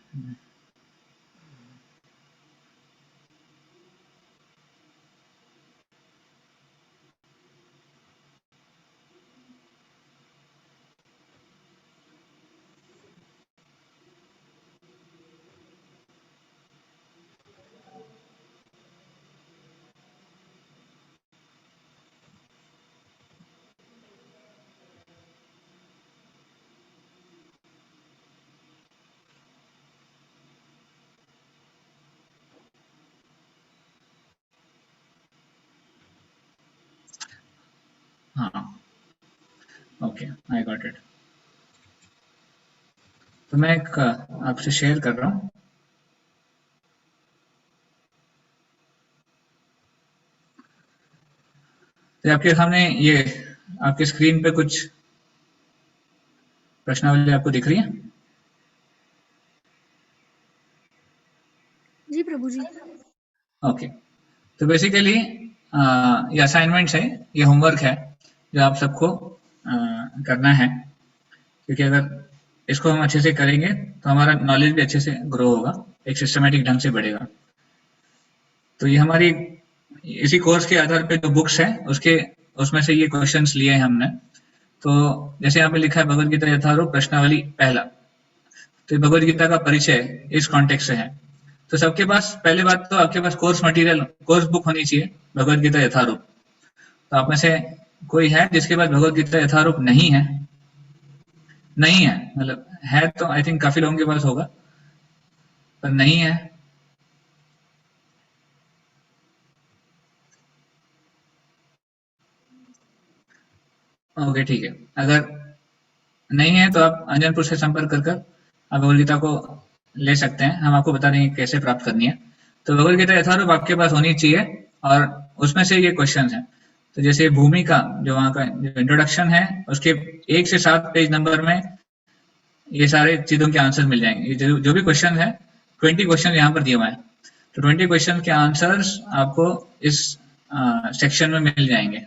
हाँ, ओके, आई गॉट इट। तो मैं एक आपसे शेयर कर रहा हूँ। तो आपके सामने ये आपके स्क्रीन पे कुछ प्रश्नावली आपको दिख रही है? जी प्रभु जी। ओके, तो बेसिकली ये असाइनमेंट्स है, ये होमवर्क है जो आप सबको करना है, क्योंकि अगर इसको हम अच्छे से करेंगे तो हमारा नॉलेज भी अच्छे से ग्रो होगा, एक सिस्टमेटिक ढंग से बढ़ेगा। तो ये हमारी इसी कोर्स के आधार पे जो बुक्स है उसमें से ये क्वेश्चंस लिए हैं हमने। तो जैसे यहाँ पे लिखा है भगवद गीता यथारूप प्रश्नावली पहला, तो भगवद गीता का परिचय इस कॉन्टेक्स्ट से है। तो सबके पास पहले बात तो आपके पास कोर्स मटेरियल, कोर्स बुक होनी चाहिए भगवद गीता यथारूप। तो आप में से कोई है जिसके पास भगवद गीता यथारूप नहीं है? नहीं है, मतलब है तो आई थिंक काफी लोगों के पास होगा, पर नहीं है। ओके, ठीक है। अगर नहीं है तो आप अंजनपुर से संपर्क कर आप भगवद गीता को ले सकते हैं, हम आपको बता देंगे कैसे प्राप्त करनी है। तो भगवद गीता यथारूप आपके पास होनी चाहिए, और उसमें से ये क्वेश्चंस हैं। तो जैसे भूमिका, जो वहाँ का जो इंट्रोडक्शन है, उसके 1 से 7 पेज नंबर में ये सारे चीजों के आंसर मिल जाएंगे। ये जो भी क्वेश्चन है, 20 क्वेश्चन यहाँ पर दिए हुए हैं, तो 20 क्वेश्चन के आंसर्स आपको इस सेक्शन में मिल जाएंगे।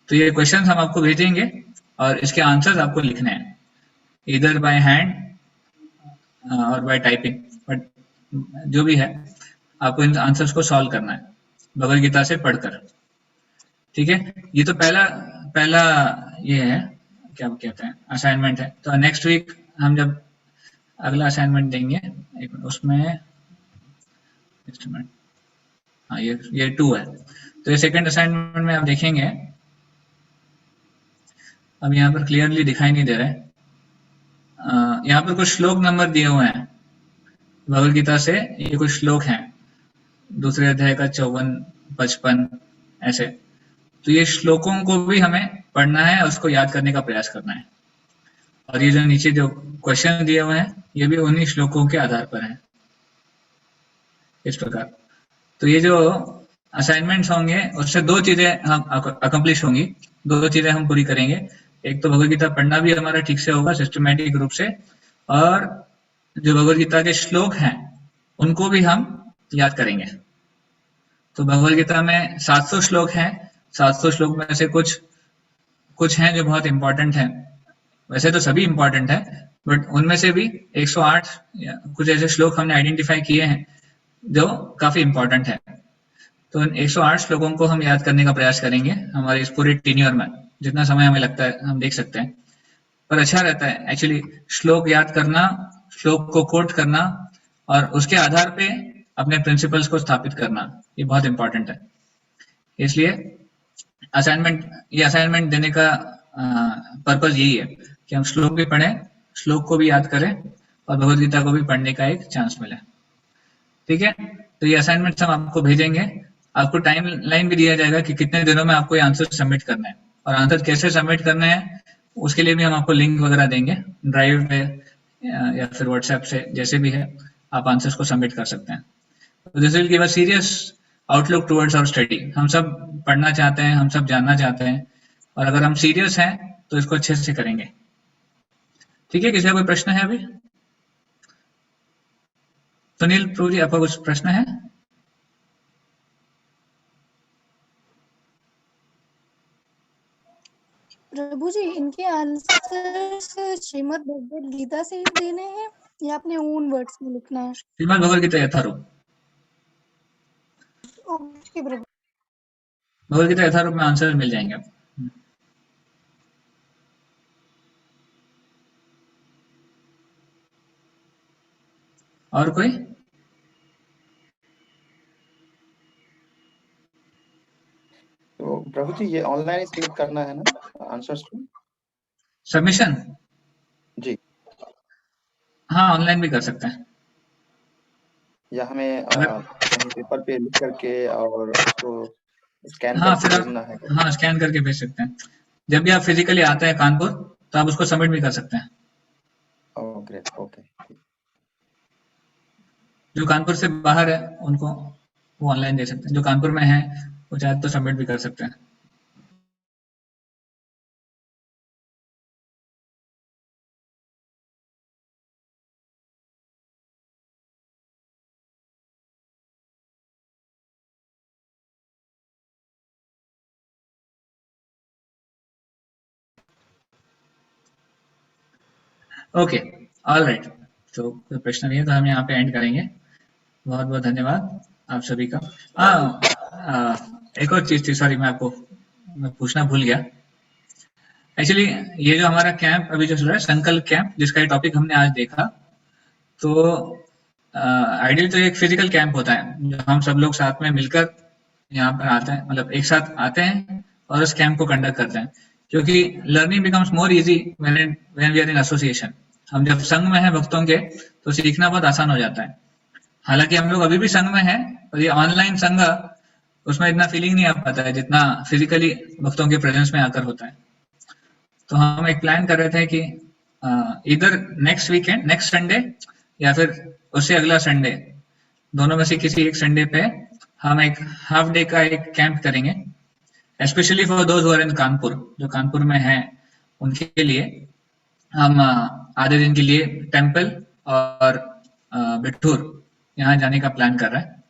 तो ये क्वेश्चंस हम आपको भेजेंगे और इसके आंसर्स आपको लिखने हैं, इधर बाय हैंड और बाय टाइपिंग, बट जो भी है आपको इन आंसर्स को सॉल्व करना है भगवद गीता से पढ़कर। ठीक है, ये तो पहला ये है, क्या कहते हैं, असाइनमेंट है। तो नेक्स्ट वीक हम जब अगला असाइनमेंट देंगे, उसमें हाँ ये 2 है। तो ये सेकंड असाइनमेंट में आप देखेंगे अब यहाँ पर क्लियरली दिखाई नहीं दे रहा है। यहाँ पर कुछ श्लोक नंबर दिए हुए हैं भगवद गीता से, ये कुछ श्लोक हैं, दूसरे अध्याय का 54, 55 ऐसे। तो ये श्लोकों को भी हमें पढ़ना है और उसको याद करने का प्रयास करना है। और ये जो नीचे जो क्वेश्चन दिए हुए हैं ये भी उन्हीं श्लोकों के आधार पर हैं, इस प्रकार। तो ये जो असाइनमेंट्स होंगे उससे दो चीजें हम अकम्प्लिश होंगी, दो चीजें हम पूरी करेंगे। एक तो भगवद गीता पढ़ना भी हमारा ठीक से होगा सिस्टमैटिक रूप से, और जो भगवद गीता के श्लोक हैं उनको भी हम याद करेंगे। तो भगवद गीता में 700 श्लोक हैं। 700 श्लोक में से कुछ हैं जो बहुत इंपॉर्टेंट हैं, वैसे तो सभी इंपॉर्टेंट है, बट उनमें से भी 108 कुछ ऐसे श्लोक हमने आइडेंटिफाई किए हैं जो काफी इंपॉर्टेंट है। तो इन 108 श्लोकों को हम याद करने का प्रयास करेंगे हमारे इस पूरे टीन्योर में, जितना समय हमें लगता है हम देख सकते हैं। पर अच्छा रहता है एक्चुअली श्लोक याद करना, श्लोक को कोट करना और उसके आधार पे अपने प्रिंसिपल्स को स्थापित करना, ये बहुत इंपॉर्टेंट है। इसलिए ये असाइनमेंट देने का पर्पज यही है कि हम श्लोक भी पढ़ें, श्लोक को भी याद करें और भगवद गीता को भी पढ़ने का एक चांस मिले। ठीक है, तो ये असाइनमेंट हम आपको भेजेंगे। आपको टाइम लाइन भी दिया जाएगा कि कितने दिनों में आपको ये आंसर सबमिट करना है, और आंसर कैसे सबमिट करना है उसके लिए भी हम आपको लिंक वगैरह देंगे, ड्राइव पे या फिर व्हाट्सएप से, जैसे भी है आप आंसर्स को सबमिट कर सकते हैं। This will give a serious outlook towards our study. हम सब पढ़ना चाहते हैं, हम सब जानना चाहते हैं, और अगर हम सीरियस हैं तो इसको अच्छे से करेंगे। ठीक है, किसी का कोई प्रश्न है अभी? सुनील प्रभु जी, आपका कुछ प्रश्न है? प्रभु जी, इनके आंसर श्रीमद् भगवद गीता से ही देने हैं या अपने ओन वर्ड्स में लिखना है? श्रीमद् भगवद गीता यथारूप। ओके प्रभु। भगवद गीता यथारूप में आंसर मिल जाएंगे आपको। और कोई? तो प्रभु जी ये ऑनलाइन क्लिक करना है ना आंसर्स को? सबमिशन? जी। हाँ, ऑनलाइन भी कर सकते हैं, या हमें कहीं पेपर पे लिख करके और उसको स्कैन हाँ करके फिर भेजना है? हाँ स्कैन करके भेज सकते हैं। जब भी आप फिजिकली आते हैं कानपुर तो आप उसको सबमिट भी कर सकते हैं। Oh great, okay. जो कानपुर से बाहर है उनको वो ऑनलाइन दे सकते हैं, जो कानपुर में है वो चाहे तो सबमिट भी कर सकते हैं। Okay, all right. तो कोई प्रश्न नहीं है तो हम यहाँ पे एंड करेंगे। बहुत बहुत धन्यवाद आप सभी का। एक और चीज थी, सॉरी मैं पूछना भूल गया। एक्चुअली ये जो हमारा कैंप अभी जो चल रहा है, संकल्प कैंप, जिसका टॉपिक हमने आज देखा, तो आइडियल तो एक फिजिकल कैंप होता है जो हम सब लोग साथ में मिलकर यहाँ पर आते हैं, मतलब एक साथ आते हैं और उस कैंप को कंडक्ट करते हैं, क्योंकि learning becomes more easy when we are in association. हम जब संघ में हैं भक्तों के तो सीखना बहुत आसान हो जाता है। हालांकि हम लोग अभी भी संघ में हैं, और ये ऑनलाइन संघ उसमें इतना फीलिंग नहीं आ पाता है जितना फिजिकली भक्तों के प्रेजेंस में आकर होता है। तो हम एक प्लान कर रहे थे कि इधर नेक्स्ट वीकेंड, नेक्स्ट संडे या फिर उससे अगला संडे, दोनों में से किसी एक संडे पे हम एक हाफ डे का एक कैंप करेंगे, specially for those who are in Kanpur. जो कानपुर में हैं उनके लिए हम आधे दिन के लिए टेम्पल और बिठूर यहाँ जाने का प्लान कर रहे हैं।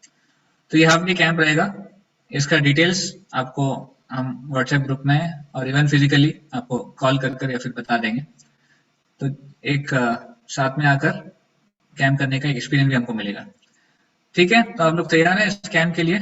तो ये हाफ डे कैंप रहेगा। इसका डिटेल्स आपको हम व्हाट्सएप ग्रुप में और इवन फिजिकली आपको कॉल कर या फिर बता देंगे। तो एक साथ में आकर कैंप करने का एक एक्सपीरियंस भी हमको मिलेगा। ठीक है, तो आप लोग तैयार हैं इस कैंप के लिए?